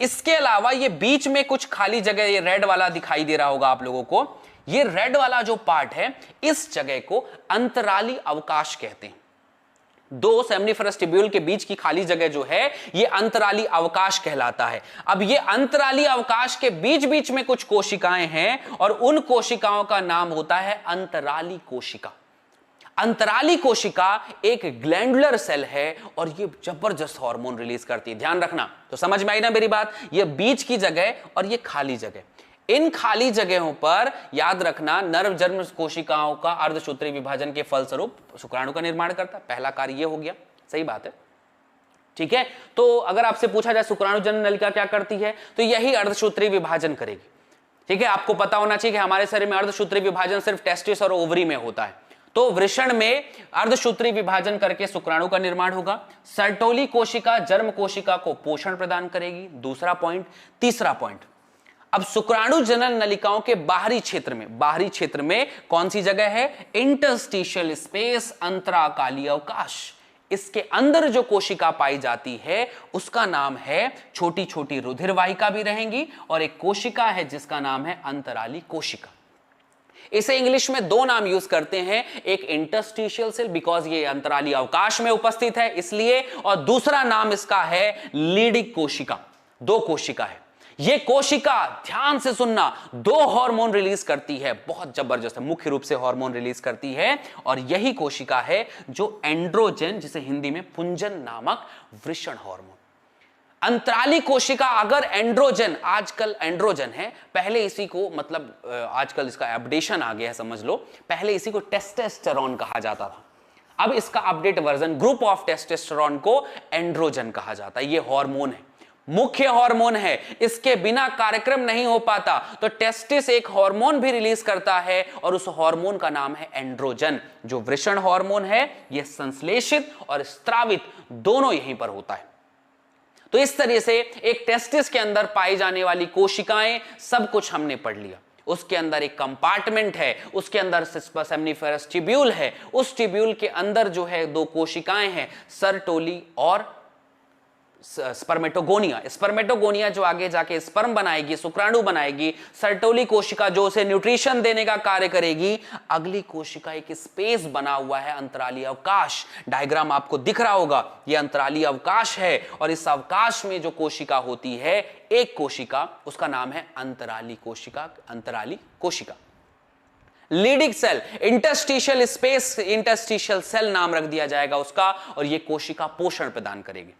इसके अलावा ये बीच में कुछ खाली जगह, ये रेड वाला दिखाई दे रहा होगा आप लोगों को, ये रेड वाला जो पार्ट है इस जगह को अंतराली अवकाश कहते हैं। 2 सेमनीफेरस ट्यूब्यूल के बीच की खाली जगह जो है ये अंतराली अवकाश कहलाता है। अब ये अंतराली अवकाश के बीच बीच में कुछ कोशिकाएं हैं और उन कोशिकाओं का नाम होता है अंतराली कोशिका। अंतराली कोशिका एक ग्लैंडुलर सेल है और ये जबरदस्त हार्मोन रिलीज करती है। ध्यान रखना, तो समझ में आई ना मेरी बात, ये बीच की जगह और ये खाली जगह। इन खाली जगहों पर याद रखना नर जर्म कोशिकाओं का अर्धसूत्री विभाजन के फलस्वरूप शुक्राणु का निर्माण करता है। पहला कार्य ये हो गया, सही बात है, ठीक है। तो अगर आपसे पूछा जाए शुक्राणु जनन नलिका क्या करती है, तो यही अर्धसूत्री विभाजन करेगी, ठीक है। आपको पता होना चाहिए कि हमारे शरीर में अर्धसूत्री विभाजन सिर्फ टेस्टिस और ओवरी में होता है, तो वृषण में अर्धसूत्री विभाजन करके शुक्राणु का निर्माण होगा। सर्टोली कोशिका जर्म कोशिका को पोषण प्रदान करेगी, दूसरा पॉइंट। तीसरा पॉइंट, अब शुक्राणु जनन नलिकाओं के बाहरी क्षेत्र में कौन सी जगह है, इंटरस्टिशियल स्पेस, अंतराकालीय अवकाश। इसके अंदर जो कोशिका पाई जाती है उसका नाम है, छोटी छोटी रुधिरवाहिका भी रहेंगी और एक कोशिका है जिसका नाम है अंतराली कोशिका। इसे इंग्लिश में 2 नाम यूज करते हैं, एक इंटरस्टिशियल सेल बिकॉज ये अंतराली अवकाश में उपस्थित है इसलिए, और दूसरा नाम इसका है लीडिक कोशिका। 2 कोशिका है ये कोशिका, ध्यान से सुनना, 2 हार्मोन रिलीज करती है, बहुत जबरदस्त, मुख्य रूप से हार्मोन रिलीज करती है, और यही कोशिका है जो एंड्रोजन, जिसे हिंदी में पुंजन नामक वृषण हार्मोन। अंतराली कोशिका अगर एंड्रोजन, आजकल एंड्रोजन है, पहले इसी को, मतलब आजकल इसका अपडेशन आ गया है समझ लो, पहले इसी को टेस्टोस्टेरोन कहा जाता था, अब इसका update version group of testosterone को एंड्रोजन कहा जाता है। ये हार्मोन है, मुख्य हार्मोन है, इसके बिना कार्यक्रम नहीं हो पाता। तो टेस्टिस एक हार्मोन भी रिलीज करता है और उस हार्मोन का नाम है एंड्रोजन। जो वृषण हार्मोन है यह संश्लेषित और स्त्रावित दोनों यहीं पर होता है। तो इस तरह से एक टेस्टिस के अंदर पाई जाने वाली कोशिकाएं, सब कुछ हमने पढ़ लिया। उसके अंदर एक कंपार्टमेंट है, उसके अंदर सेमनीफेरस ट्यूब्यूल है, उस ट्यूब्यूल के अंदर जो है 2 कोशिकाएं हैं, सर्टोली और स्पर्मेटोगोनिया। स्पर्मेटोगोनिया जो आगे जाके स्पर्म बनाएगी, शुक्राणु बनाएगी। सर्टोली कोशिका जो उसे न्यूट्रिशन देने का कार्य करेगी। अगली कोशिका एक स्पेस बना हुआ है, अंतराली अवकाश। डायग्राम आपको दिख रहा होगा, यह अंतराली अवकाश है और इस अवकाश में जो कोशिका होती है, एक कोशिका, उसका नाम है अंतराली कोशिका, अंतराली कोशिका। Leydig cell, interstitial space, interstitial cell नाम रख दिया जाएगा उसका, और ये कोशिका पोषण प्रदान करेगी।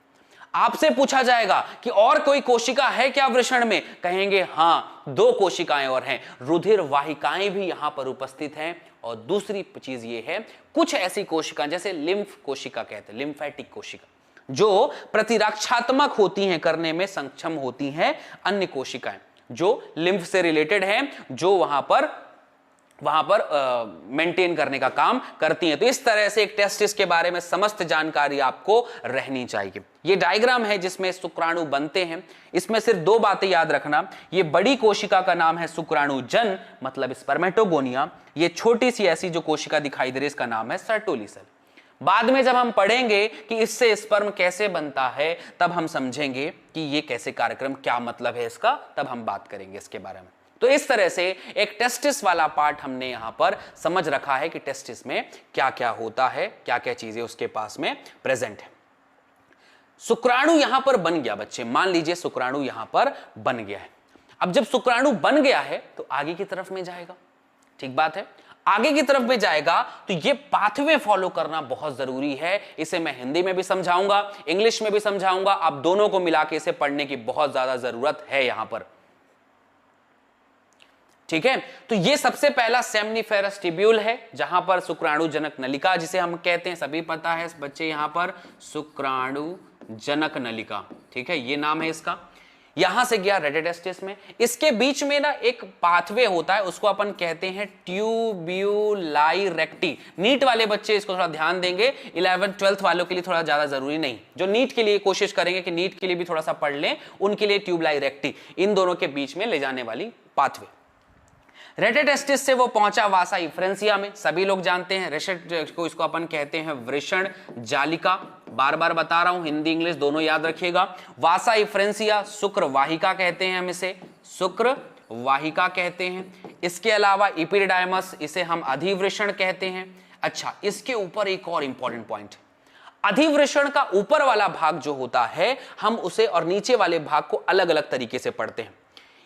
आपसे पूछा जाएगा कि और कोई कोशिका है क्या वृषण में, कहेंगे हां 2 कोशिकाएं और हैं, रुधिर वाहिकाएं भी यहां पर उपस्थित हैं। और दूसरी चीज ये है, कुछ ऐसी कोशिकाएं जैसे लिम्फ कोशिका कहते हैं, लिम्फेटिक कोशिका, जो प्रतिरक्षात्मक होती हैं, करने में सक्षम होती हैं। अन्य कोशिकाएं जो लिम्फ से रिलेटेड हैं, जो वहां पर मेंटेन करने का काम करती हैं। तो इस तरह से एक टेस्टिस के बारे में समस्त जानकारी आपको रहनी चाहिए। ये डायग्राम है जिसमें शुक्राणु बनते हैं। इसमें सिर्फ 2 बातें याद रखना, ये बड़ी कोशिका का नाम है शुक्राणुजन, मतलब स्पर्मेटोगोनिया। ये छोटी सी ऐसी जो कोशिका दिखाई दे रही है, इसका नाम है सर्टोली सेल। बाद में जब हम पढ़ेंगे कि इससे स्पर्म कैसे बनता है, तब हम समझेंगे कि ये कैसे कार्यक्रम, क्या मतलब है इसका, तब हम बात करेंगे इसके बारे में। तो इस तरह से एक टेस्टिस वाला पार्ट हमने यहां पर समझ रखा है कि टेस्टिस में क्या क्या होता है, क्या क्या चीजें उसके पास में प्रेजेंट है। शुक्राणु यहां पर बन गया बच्चे, मान लीजिए शुक्राणु यहां पर बन गया है। अब जब शुक्राणु बन गया है तो आगे की तरफ में जाएगा, ठीक बात है। आगे की तरफ में जाएगा तो ये पाथवे फॉलो करना बहुत जरूरी है। इसे मैं हिंदी में भी समझाऊंगा, इंग्लिश में भी समझाऊंगा, आप दोनों को मिला के इसे पढ़ने की बहुत ज्यादा जरूरत है यहां पर, ठीक है। तो ये सबसे पहला सेमनीफेरस ट्यूब्यूल है, जहां पर शुक्राणुजनक नलिका जिसे हम कहते हैं, सभी पता है बच्चे, यहां पर शुक्राणुजनक नलिका, ठीक है, ये नाम है इसका। यहां से गया रेटेटेस्टिस में, इसके बीच में ना एक पाथवे होता है, उसको अपन कहते हैं ट्यूब्यूलाई रेक्टी। नीट वाले बच्चे इसको थोड़ा ध्यान देंगे, 11th 12th वालों के लिए थोड़ा ज्यादा जरूरी नहीं, जो नीट के लिए कोशिश करेंगे कि नीट के लिए भी थोड़ा सा पढ़ लें, उनके लिए ट्यूबलाई रेक्टी, इन दोनों के बीच में ले जाने वाली पाथवे। रेटेटेस्टिस से वो पहुंचा वासा इफ्रेंसिया में, सभी लोग जानते हैं रेशेट को, इसको अपन कहते हैं वृषण जालिका, बार बार बता रहा हूं, हिंदी इंग्लिश दोनों याद रखिएगा। वासा इफ्रेंसिया शुक्र वाहिका कहते हैं, हम इसे शुक्र वाहिका कहते हैं। इसके अलावा इपिडाइमस, इसे हम अधिवृषण कहते हैं। अच्छा, इसके ऊपर एक और इंपॉर्टेंट पॉइंट, अधिवृषण का ऊपर वाला भाग जो होता है, हम उसे और नीचे वाले भाग को अलग अलग तरीके से पढ़ते हैं।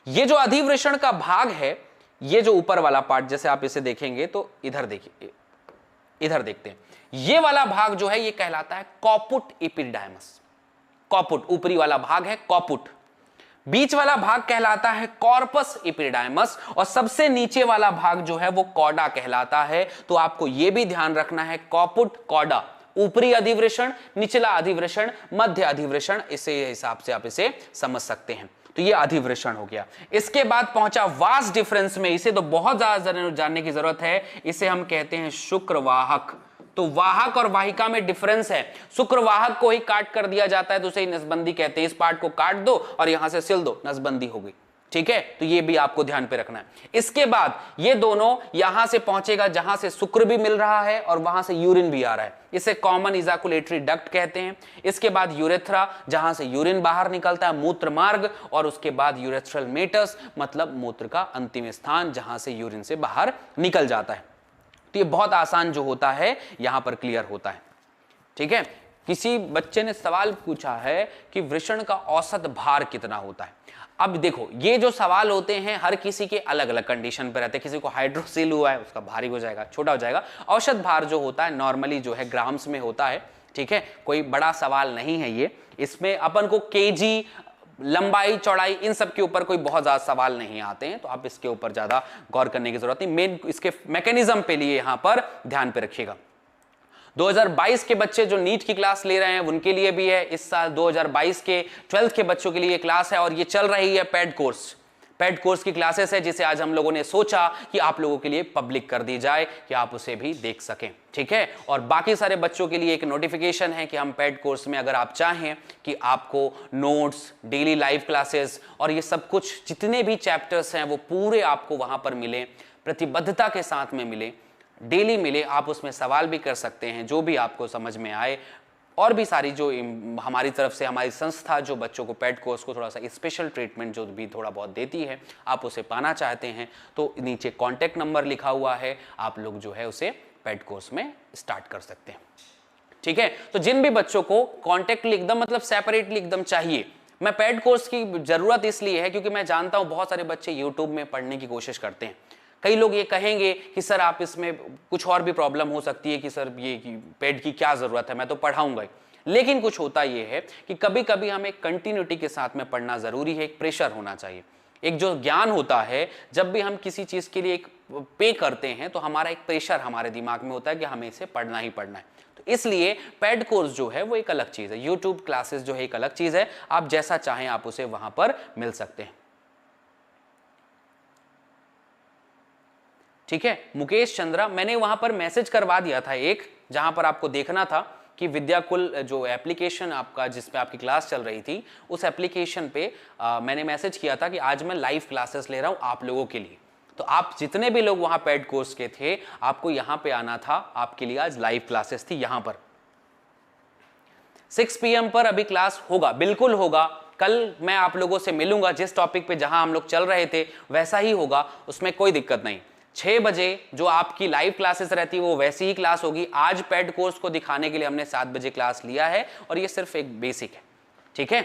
ये जो अधिवृषण का भाग है, ये जो ऊपर वाला पार्ट, जैसे आप इसे देखेंगे तो इधर देखिए, इधर देखते हैं, ये वाला भाग जो है ये कहलाता है कॉपुट इपिडाइमस। कॉपुट ऊपरी वाला भाग है कॉपुट, बीच वाला भाग कहलाता है कॉर्पस इपिडाइमस, और सबसे नीचे वाला भाग जो है वो कॉडा कहलाता है। तो आपको यह भी ध्यान रखना है, कॉपुट कॉडा, ऊपरी अधिवृषण, निचला अधिवृषण, मध्य अधिवृषण, इसे हिसाब से आप इसे समझ सकते हैं। तो ये अधिवृषण हो गया। इसके बाद पहुंचा वास डिफरेंस में, इसे तो बहुत ज्यादा जानने की जरूरत है, इसे हम कहते हैं शुक्रवाहक। तो वाहक और वाहिका में डिफरेंस है, शुक्रवाहक को ही काट कर दिया जाता है तो उसे नसबंदी कहते हैं, इस पार्ट को काट दो और यहां से सिल दो, नसबंदी हो गई, ठीक है। तो ये भी आपको ध्यान पे रखना है। इसके बाद ये दोनों यहां से पहुंचेगा जहां से शुक्र भी मिल रहा है और वहां से यूरिन भी आ रहा है, इसे कॉमन इजाकुलेटरी डक्ट कहते हैं। इसके बाद यूरेथ्रा, जहां से यूरिन बाहर निकलता है, मूत्र मार्ग, और उसके बाद यूरेथ्रल मेटस, मतलब मूत्र का अंतिम स्थान, जहां से यूरिन से बाहर निकल जाता है। तो ये बहुत आसान जो होता है यहां पर क्लियर होता है, ठीक है। किसी बच्चे ने सवाल पूछा है कि वृषण का औसत भार कितना होता है। अब देखो, ये जो सवाल होते हैं हर किसी के अलग अलग कंडीशन पे रहते हैं, किसी को हाइड्रोसिल हुआ है उसका भारी हो जाएगा, छोटा हो जाएगा। औसत भार जो होता है नॉर्मली जो है ग्राम्स में होता है, ठीक है, कोई बड़ा सवाल नहीं है ये। इसमें अपन को केजी, लंबाई, चौड़ाई, इन सब के ऊपर कोई बहुत ज्यादा सवाल नहीं आते हैं, तो आप इसके ऊपर ज्यादा गौर करने की जरूरत नहीं। मेन इसके मैकेनिज्म पे लिए यहां पर ध्यान पे रखिएगा। 2022 के बच्चे जो नीट की क्लास ले रहे हैं उनके लिए भी है, इस साल 2022 के 12th के बच्चों के लिए क्लास है, और ये चल रही है पेड कोर्स। पेड कोर्स की क्लासेस है, जिसे आज हम लोगों ने सोचा कि आप लोगों के लिए पब्लिक कर दी जाए कि आप उसे भी देख सकें, ठीक है। और बाकी सारे बच्चों के लिए एक नोटिफिकेशन है कि हम पेड कोर्स में अगर आप चाहें कि आपको नोट्स, डेली लाइव क्लासेस और ये सब कुछ जितने भी चैप्टर्स हैं वो पूरे आपको वहां पर मिले, प्रतिबद्धता के साथ में मिले, डेली मिले, आप उसमें सवाल भी कर सकते हैं जो भी आपको समझ में आए। और भी सारी जो हमारी तरफ से हमारी संस्था जो बच्चों को पेड कोर्स को थोड़ा सा स्पेशल ट्रीटमेंट जो भी थोड़ा बहुत देती है, आप उसे पाना चाहते हैं तो नीचे कॉन्टैक्ट नंबर लिखा हुआ है, आप लोग जो है उसे पेड कोर्स में स्टार्ट कर सकते हैं, ठीक है। तो जिन भी बच्चों को कॉन्टैक्ट लिख दम मतलब सेपरेटली एकदम चाहिए, मैं पेड कोर्स की जरूरत इसलिए है क्योंकि मैं जानता हूं बहुत सारे बच्चे यूट्यूब में पढ़ने की कोशिश करते हैं, कई लोग ये कहेंगे कि सर आप इसमें कुछ और भी प्रॉब्लम हो सकती है कि सर ये पेड की क्या जरूरत है, मैं तो पढ़ाऊंगा ही। लेकिन कुछ होता यह है कि कभी कभी हमें कंटिन्यूटी के साथ में पढ़ना जरूरी है, एक प्रेशर होना चाहिए। एक जो ज्ञान होता है, जब भी हम किसी चीज के लिए एक पे करते हैं तो हमारा एक प्रेशर हमारे दिमाग में होता है कि हमें इसे पढ़ना ही पढ़ना है। तो इसलिए पेड कोर्स जो है वो एक अलग चीज है, यूट्यूब क्लासेस जो है एक अलग चीज है, आप जैसा चाहें आप उसे वहां पर मिल सकते हैं। ठीक है, मुकेश चंद्रा, मैंने वहां पर मैसेज करवा दिया था एक, जहां पर आपको देखना था कि विद्याकुल जो एप्लीकेशन आपका जिसपे आपकी क्लास चल रही थी, उस एप्लीकेशन पे मैंने मैसेज किया था कि आज मैं लाइव क्लासेस ले रहा हूं आप लोगों के लिए। तो आप जितने भी लोग वहां पेड कोर्स के थे, आपको यहां पे आना था, आपके लिए आज लाइव क्लासेस थी। यहां पर 6 PM पर अभी क्लास होगा, बिल्कुल होगा। कल मैं आप लोगों से मिलूंगा, जिस टॉपिक पे जहां हम लोग चल रहे थे वैसा ही होगा, उसमें कोई दिक्कत नहीं। 6 बजे जो आपकी लाइव क्लासेस रहती है वो वैसी ही क्लास होगी। आज पेड कोर्स को दिखाने के लिए हमने 7 बजे क्लास लिया है और ये सिर्फ एक बेसिक है। ठीक है,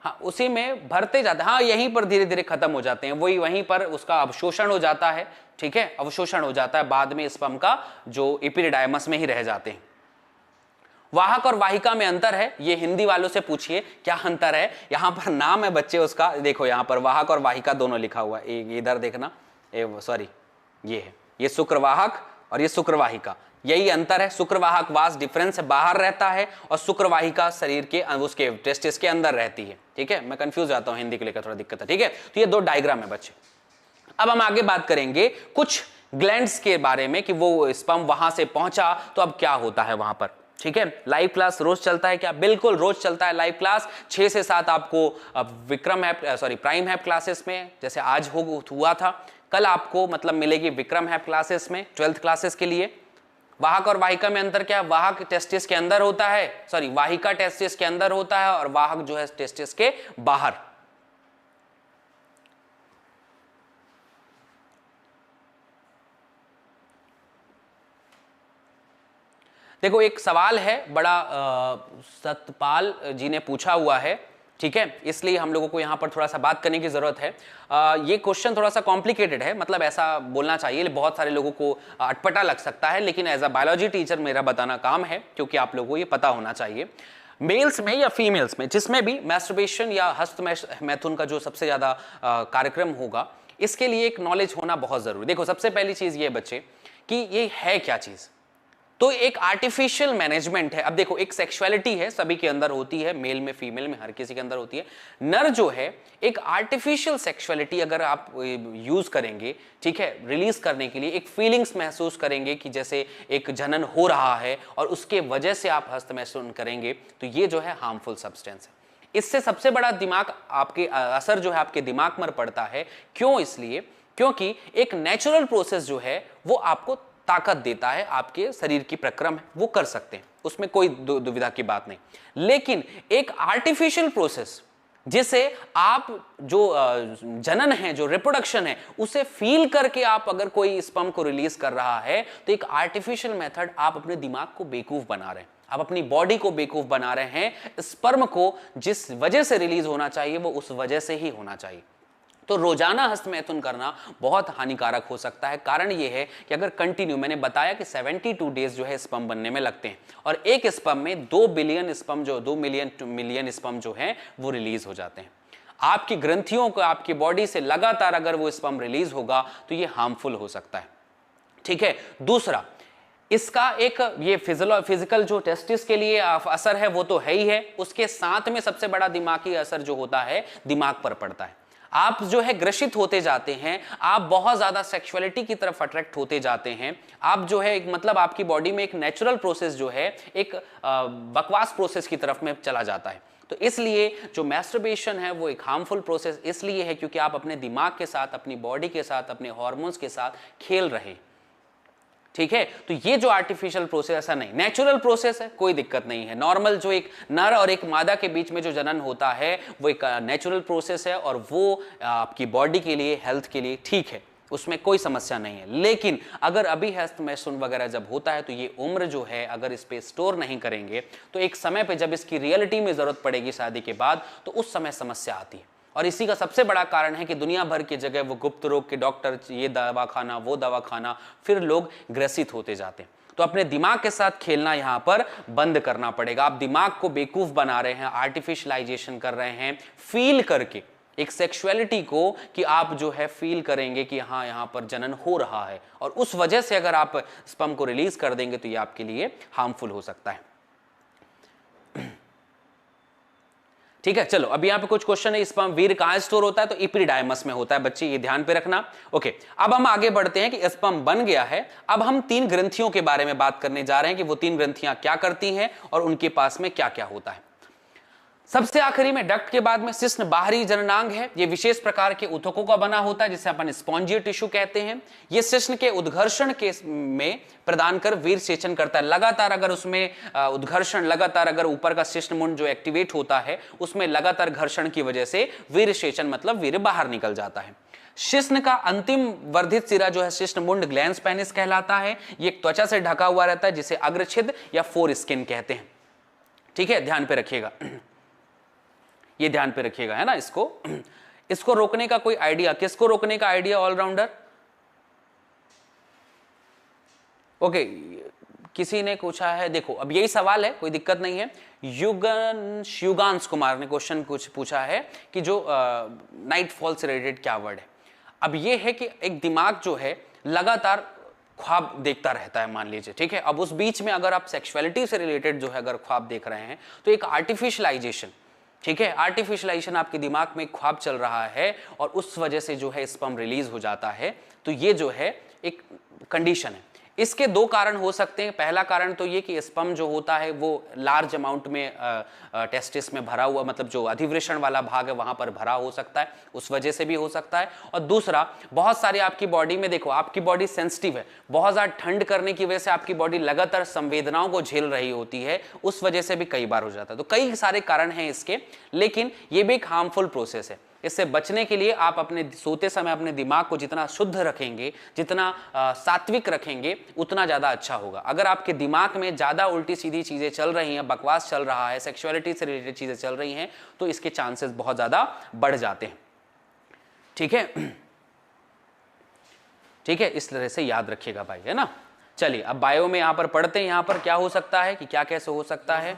हाँ, उसी में भरते जाते हैं। हाँ, यहीं पर धीरे धीरे खत्म हो जाते हैं, वहीं पर उसका अवशोषण हो जाता है। ठीक है, अवशोषण हो जाता है, बाद में स्पर्म का जो एपिडिडाइमस में ही रह जाते हैं। वाहक और वाहिका में अंतर है, ये हिंदी वालों से पूछिए क्या अंतर है। यहां पर नाम है बच्चे उसका, देखो यहां पर वाहक और वाहिका दोनों लिखा हुआ है, इधर देखना, सॉरी ये है, ये शुक्रवाहक और ये शुक्रवाहिका, यही अंतर है। शुक्रवाहक वास डिफरेंस है, बाहर रहता है, और शुक्रवाहिका शरीर के उसके टेस्टिस के अंदर रहती है। ठीक है, मैं कंफ्यूज जाता हूं, हिंदी को लेकर थोड़ा दिक्कत है। ठीक है, तो ये 2 डायग्राम है बच्चे। अब हम आगे बात करेंगे कुछ ग्लैंड्स के बारे में कि वो स्पर्म वहां से पहुंचा तो अब क्या होता है वहां पर। ठीक है, लाइव क्लास रोज चलता है क्या? बिल्कुल रोज चलता है लाइव क्लास। 6 से 7 आपको विक्रम है, सॉरी प्राइम हैप क्लासेस में, जैसे आज हुआ था, कल आपको मतलब मिलेगी विक्रम हैप क्लासेस में 12th क्लासेस के लिए। वाहक और वाहिका में अंतर क्या है? वाहक टेस्टिस के अंदर होता है, सॉरी वाहिका टेस्टिस के अंदर होता है और वाहक जो है टेस्टिस के बाहर। देखो एक सवाल है बड़ा, सतपाल जी ने पूछा हुआ है। ठीक है, इसलिए हम लोगों को यहां पर थोड़ा सा बात करने की जरूरत है। ये क्वेश्चन थोड़ा सा कॉम्प्लिकेटेड है, मतलब ऐसा बोलना चाहिए, बहुत सारे लोगों को अटपटा लग सकता है, लेकिन एज अ बायोलॉजी टीचर मेरा बताना काम है, क्योंकि आप लोगों को ये पता होना चाहिए। मेल्स में या फीमेल्स में, जिसमें भी मैस्टरबेशन या हस्त मैथुन का जो सबसे ज्यादा कार्यक्रम होगा, इसके लिए एक नॉलेज होना बहुत जरूरी। देखो सबसे पहली चीज ये बच्चे कि ये है क्या चीज, तो एक आर्टिफिशियल मैनेजमेंट है। अब देखो एक सेक्सुअलिटी है, सभी के अंदर होती है, मेल में फीमेल में हर किसी के अंदर होती है। नर जो है एक आर्टिफिशियल सेक्सुअलिटी अगर आप यूज करेंगे, ठीक है, रिलीज करने के लिए, एक फीलिंग्स महसूस करेंगे कि जैसे एक जनन हो रहा है और उसके वजह से आप हस्त मैथुन करेंगे, तो ये जो है हार्मफुल सब्सटेंस है। इससे सबसे बड़ा दिमाग आपके असर जो है आपके दिमाग पर पड़ता है। क्यों? इसलिए क्योंकि एक नेचुरल प्रोसेस जो है वो आपको ताकत देता है, आपके शरीर की प्रक्रम है वो कर सकते हैं, उसमें कोई दुविधा की बात नहीं। लेकिन एक आर्टिफिशियल प्रोसेस जिसे आप जो जनन है, जो रिप्रोडक्शन है, उसे फील करके आप अगर कोई स्पर्म को रिलीज कर रहा है, तो एक आर्टिफिशियल मेथड आप अपने दिमाग को बेवकूफ बना रहे हैं, आप अपनी बॉडी को बेवकूफ बना रहे हैं। स्पर्म को जिस वजह से रिलीज होना चाहिए वो उस वजह से ही होना चाहिए। तो रोजाना हस्त मैथुन करना बहुत हानिकारक हो सकता है। कारण यह है कि अगर कंटिन्यू, मैंने बताया कि 72 डेज जो है स्पर्म बनने में लगते हैं, और एक स्पर्म में 2 बिलियन स्पर्म, जो 2 मिलियन स्पर्म जो है वो रिलीज हो जाते हैं। आपकी ग्रंथियों को, आपकी बॉडी से लगातार अगर वो स्पर्म रिलीज होगा तो ये हार्मफुल हो सकता है। ठीक है, दूसरा इसका एक ये फिजिकल जो टेस्टिस के लिए असर है वो तो है ही है, उसके साथ में सबसे बड़ा दिमागी असर जो होता है दिमाग पर पड़ता है। आप जो है ग्रसित होते जाते हैं, आप बहुत ज्यादा सेक्सुअलिटी की तरफ अट्रैक्ट होते जाते हैं। आप जो है मतलब आपकी बॉडी में एक नेचुरल प्रोसेस जो है एक बकवास प्रोसेस की तरफ में चला जाता है। तो इसलिए जो मैस्टरबेशन है वो एक हार्मफुल प्रोसेस इसलिए है क्योंकि आप अपने दिमाग के साथ, अपनी बॉडी के साथ, अपने हार्मोन्स के साथ खेल रहे हैं। ठीक है, तो ये जो आर्टिफिशियल प्रोसेस ऐसा नहीं, नेचुरल प्रोसेस है, कोई दिक्कत नहीं है। नॉर्मल जो एक नर और एक मादा के बीच में जो जनन होता है वो एक नेचुरल प्रोसेस है और वो आपकी बॉडी के लिए, हेल्थ के लिए ठीक है। उसमें कोई समस्या नहीं है। लेकिन अगर अभी हस्तमैथुन वगैरह जब होता है तो ये उम्र जो है अगर इस पे स्टोर नहीं करेंगे तो एक समय पे जब इसकी रियलिटी में जरूरत पड़ेगी शादी के बाद तो उस समय समस्या आती है। और इसी का सबसे बड़ा कारण है कि दुनिया भर की जगह वो गुप्त रोग के डॉक्टर, ये दवा खाना वो दवा खाना, फिर लोग ग्रसित होते जाते हैं। तो अपने दिमाग के साथ खेलना यहां पर बंद करना पड़ेगा। आप दिमाग को बेवकूफ बना रहे हैं, आर्टिफिशियलाइजेशन कर रहे हैं, फील करके एक सेक्सुअलिटी को कि आप जो है फील करेंगे कि हाँ यहां पर जनन हो रहा है, और उस वजह से अगर आप स्पर्म को रिलीज कर देंगे तो ये आपके लिए हार्मफुल हो सकता है। ठीक है, चलो अब यहां पे कुछ क्वेश्चन है। स्पर्म वीर्य कहां स्टोर होता है? तो इपिडायमस में होता है बच्चे, ये ध्यान पे रखना। ओके, अब हम आगे बढ़ते हैं कि स्पर्म बन गया है। अब हम 3 ग्रंथियों के बारे में बात करने जा रहे हैं कि वो 3 ग्रंथियां क्या करती हैं और उनके पास में क्या क्या होता है। सबसे आखिरी में डक्ट के बाद में शिश्न बाहरी जननांग है। ये विशेष प्रकार के ऊतकों का बना होता है जिसे अपन स्पॉन्जियल टिश्यू कहते हैं। ये शिश्न के उद्घर्षण के में प्रदान कर वीर सेचन करता है। लगातार अगर उसमें उद्घर्षण, लगातार अगर ऊपर का शिश्न मुंड जो एक्टिवेट होता है उसमें लगातार घर्षण की वजह से वीर सेचन मतलब वीर बाहर निकल जाता है। शिश्न का अंतिम वर्धित सिरा जो है शिश्न मुंड ग्लैंस पेनिस कहलाता है। ये त्वचा से ढका हुआ रहता है जिसे अग्रछिद्र या फोर स्किन कहते हैं। ठीक है, ध्यान पे रखिएगा, ये ध्यान पे रखिएगा, है ना। इसको रोकने का कोई आइडिया? किसको रोकने का आइडिया? ऑलराउंडर? ओके, किसी ने पूछा है, देखो अब यही सवाल है, कोई दिक्कत नहीं है। युगांश कुमार ने क्वेश्चन कुछ पूछा है कि जो नाइट फॉल से रिलेटेड क्या वर्ड है। अब ये है कि एक दिमाग जो है लगातार ख्वाब देखता रहता है, मान लीजिए, ठीक है। अब उस बीच में अगर आप सेक्सुअलिटी से रिलेटेड जो है अगर ख्वाब देख रहे हैं तो एक आर्टिफिशियलाइजेशन, ठीक है, आर्टिफिशियलाइजेशन आपके दिमाग में ख्वाब चल रहा है और उस वजह से जो है स्पर्म रिलीज हो जाता है। तो ये जो है एक कंडीशन है। इसके 2 कारण हो सकते हैं। पहला कारण तो ये कि स्पर्म जो होता है वो लार्ज अमाउंट में टेस्टिस में भरा हुआ, मतलब जो अधिवृषण वाला भाग है वहां पर भरा हो सकता है, उस वजह से भी हो सकता है। और दूसरा, बहुत सारी आपकी बॉडी में, देखो आपकी बॉडी सेंसिटिव है, बहुत ज्यादा ठंड करने की वजह से आपकी बॉडी लगातार संवेदनाओं को झेल रही होती है, उस वजह से भी कई बार हो जाता है। तो कई सारे कारण हैं इसके, लेकिन ये भी एक हार्मफुल प्रोसेस है। इससे बचने के लिए आप अपने सोते समय अपने दिमाग को जितना शुद्ध रखेंगे, जितना सात्विक रखेंगे, उतना ज़्यादा अच्छा होगा। अगर आपके दिमाग में ज़्यादा उल्टी सीधी चीज़ें चल रही हैं, बकवास चल रहा है, सेक्सुअलिटी से रिलेटेड चीज़ें चल रही हैं, तो इसके चांसेस बहुत ज़्यादा बढ़ जाते हैं। ठीक है, ठीक है, इस तरह से याद रखिएगा भाई, है ना। चलिए अब बायो में यहाँ पर पढ़ते हैं, यहाँ पर क्या हो सकता है कि क्या कैसे हो सकता है।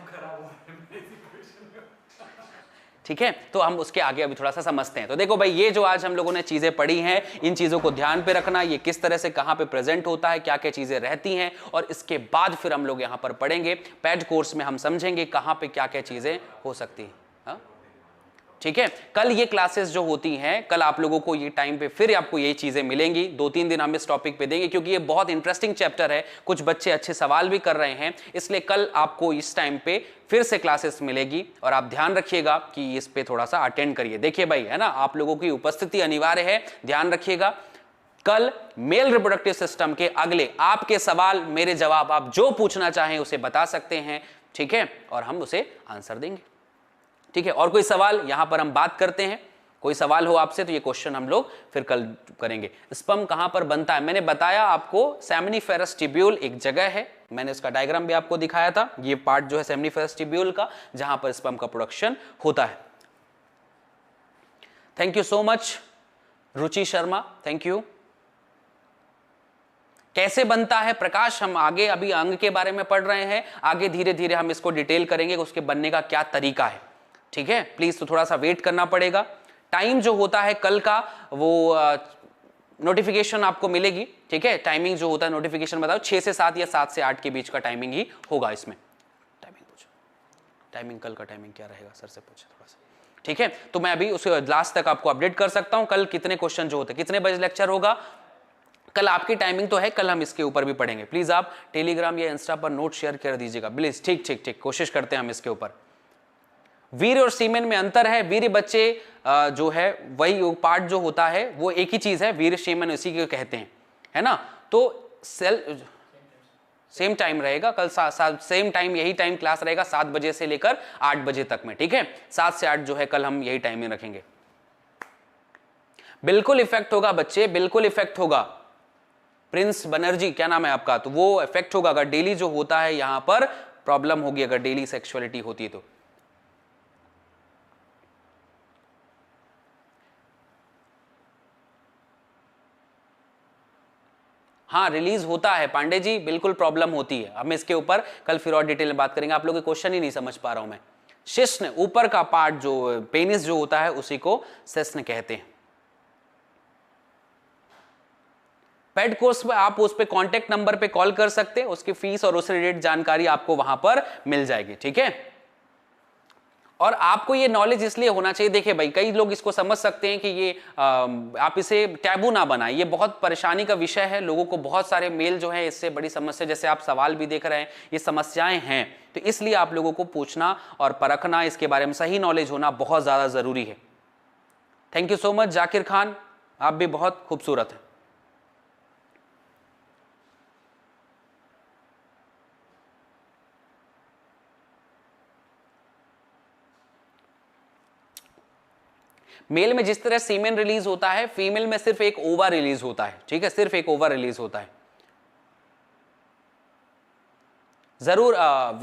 ठीक है, तो हम उसके आगे अभी थोड़ा सा समझते हैं। तो देखो भाई, ये जो आज हम लोगों ने चीजें पढ़ी हैं, इन चीजों को ध्यान पे रखना, ये किस तरह से कहां पे प्रेजेंट होता है, क्या क्या चीजें रहती हैं, और इसके बाद फिर हम लोग यहां पर पढ़ेंगे पैड कोर्स में, हम समझेंगे कहां पे क्या क्या चीजें हो सकती हैं। ठीक है, कल ये क्लासेस जो होती हैं, कल आप लोगों को ये टाइम पे फिर आपको यही चीजें मिलेंगी। 2-3 दिन हम इस टॉपिक पे देंगे क्योंकि ये बहुत इंटरेस्टिंग चैप्टर है, कुछ बच्चे अच्छे सवाल भी कर रहे हैं, इसलिए कल आपको इस टाइम पे फिर से क्लासेस मिलेगी। और आप ध्यान रखिएगा कि इस पे थोड़ा सा अटेंड करिए। देखिए भाई, है ना, आप लोगों की उपस्थिति अनिवार्य है, ध्यान रखिएगा। कल मेल रिप्रोडक्टिव सिस्टम के अगले आपके सवाल, मेरे जवाब, आप जो पूछना चाहें उसे बता सकते हैं, ठीक है, और हम उसे आंसर देंगे। ठीक है, और कोई सवाल यहां पर हम बात करते हैं, कोई सवाल हो आपसे तो ये क्वेश्चन हम लोग फिर कल करेंगे। स्पर्म कहां पर बनता है? मैंने बताया आपको, सेमिनिफेरस ट्यूब्यूल एक जगह है, मैंने उसका डायग्राम भी आपको दिखाया था। ये पार्ट जो है सेमिनिफेरस ट्यूब्यूल का, जहां पर स्पर्म का प्रोडक्शन होता है। Thank you so much Ruchi Sharma, thank you. कैसे बनता है प्रकाश? हम आगे अभी अंग के बारे में पढ़ रहे हैं, आगे धीरे धीरे हम इसको डिटेल करेंगे, उसके बनने का क्या तरीका है। ठीक है, प्लीज तो थोड़ा सा वेट करना पड़ेगा। टाइम जो होता है कल का, वो नोटिफिकेशन आपको मिलेगी। ठीक है, टाइमिंग जो होता है नोटिफिकेशन बताओ, 6 से 7 या 7 से 8 के बीच का टाइमिंग ही होगा इसमें। टाइमिंग पूछो, टाइमिंग कल का टाइमिंग क्या रहेगा, सर से पूछे थोड़ा सा। ठीक है, तो मैं अभी उसे लास्ट तक आपको अपडेट कर सकता हूं। कल कितने क्वेश्चन जो होते हैं, कितने बजे लेक्चर होगा, कल आपकी टाइमिंग तो है, कल हम इसके ऊपर भी पढ़ेंगे। प्लीज आप टेलीग्राम या इंस्टा पर नोट शेयर कर दीजिएगा प्लीज। ठीक ठीक ठीक, कोशिश करते हैं हम इसके ऊपर। वीर्य और सीमेन में अंतर है। वीर्य बच्चे जो है वही पार्ट जो होता है वो एक ही चीज है, वीर्य सीमेन इसी को कहते हैं, है ना। तो सेल सेम टाइम रहेगा कल, सेम टाइम, यही टाइम क्लास रहेगा 7 बजे से लेकर 8 बजे तक में। ठीक है, 7 से 8 जो है कल हम यही टाइमिंग रखेंगे। बिल्कुल इफेक्ट होगा बच्चे, बिल्कुल इफेक्ट होगा। प्रिंस बनर्जी क्या नाम है आपका, तो वो इफेक्ट होगा अगर डेली जो होता है यहां पर प्रॉब्लम होगी, अगर डेली सेक्सुअलिटी होती है तो। हाँ रिलीज होता है पांडे जी, बिल्कुल प्रॉब्लम होती है। हम इसके ऊपर कल फिर और डिटेल में बात करेंगे, आप लोग के क्वेश्चन ही नहीं समझ पा रहा हूं मैं। शिश्न ऊपर का पार्ट जो पेनिस जो होता है उसी को शिश्न कहते हैं। पेड कोर्स में आप उस पे कांटेक्ट नंबर पे कॉल कर सकते हैं, उसकी फीस और उससे रिलेटेड जानकारी आपको वहां पर मिल जाएगी, ठीक है। और आपको ये नॉलेज इसलिए होना चाहिए, देखिए भाई कई लोग इसको समझ सकते हैं कि ये आप इसे टैबू ना बनाएं, ये बहुत परेशानी का विषय है। लोगों को बहुत सारे मेल जो है इससे बड़ी समस्या, जैसे आप सवाल भी देख रहे हैं, ये समस्याएं हैं, तो इसलिए आप लोगों को पूछना और परखना, इसके बारे में सही नॉलेज होना बहुत ज्यादा जरूरी है। Thank you so much Zakir Khan, आप भी बहुत खूबसूरत हैं। मेल में जिस तरह सीमेन रिलीज होता है, फीमेल में सिर्फ एक ओवा रिलीज होता है, ठीक है, सिर्फ एक ओवा रिलीज होता है। जरूर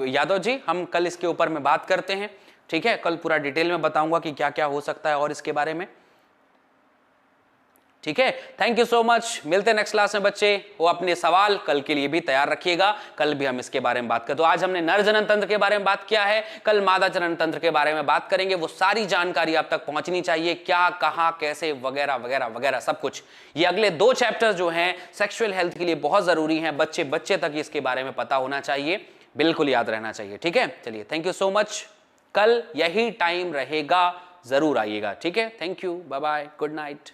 यादव जी, हम कल इसके ऊपर में बात करते हैं, ठीक है, कल पूरा डिटेल में बताऊंगा कि क्या क्या हो सकता है और इसके बारे में, ठीक है। थैंक यू सो मच, मिलते हैं नेक्स्ट क्लास में बच्चे। वो अपने सवाल कल के लिए भी तैयार रखिएगा, कल भी हम इसके बारे में बात करें। तो आज हमने नर जनन तंत्र के बारे में बात किया है, कल मादा जनन तंत्र के बारे में बात करेंगे। वो सारी जानकारी आप तक पहुंचनी चाहिए, क्या कहां कैसे वगैरह वगैरह वगैरह सब कुछ। ये अगले 2 चैप्टर जो हैं सेक्सुअल हेल्थ के लिए बहुत जरूरी हैं, बच्चे बच्चे तक इसके बारे में पता होना चाहिए, बिल्कुल याद रहना चाहिए, ठीक है। चलिए थैंक यू सो मच, कल यही टाइम रहेगा, जरूर आइएगा, ठीक है। Thank you, bye bye, good night.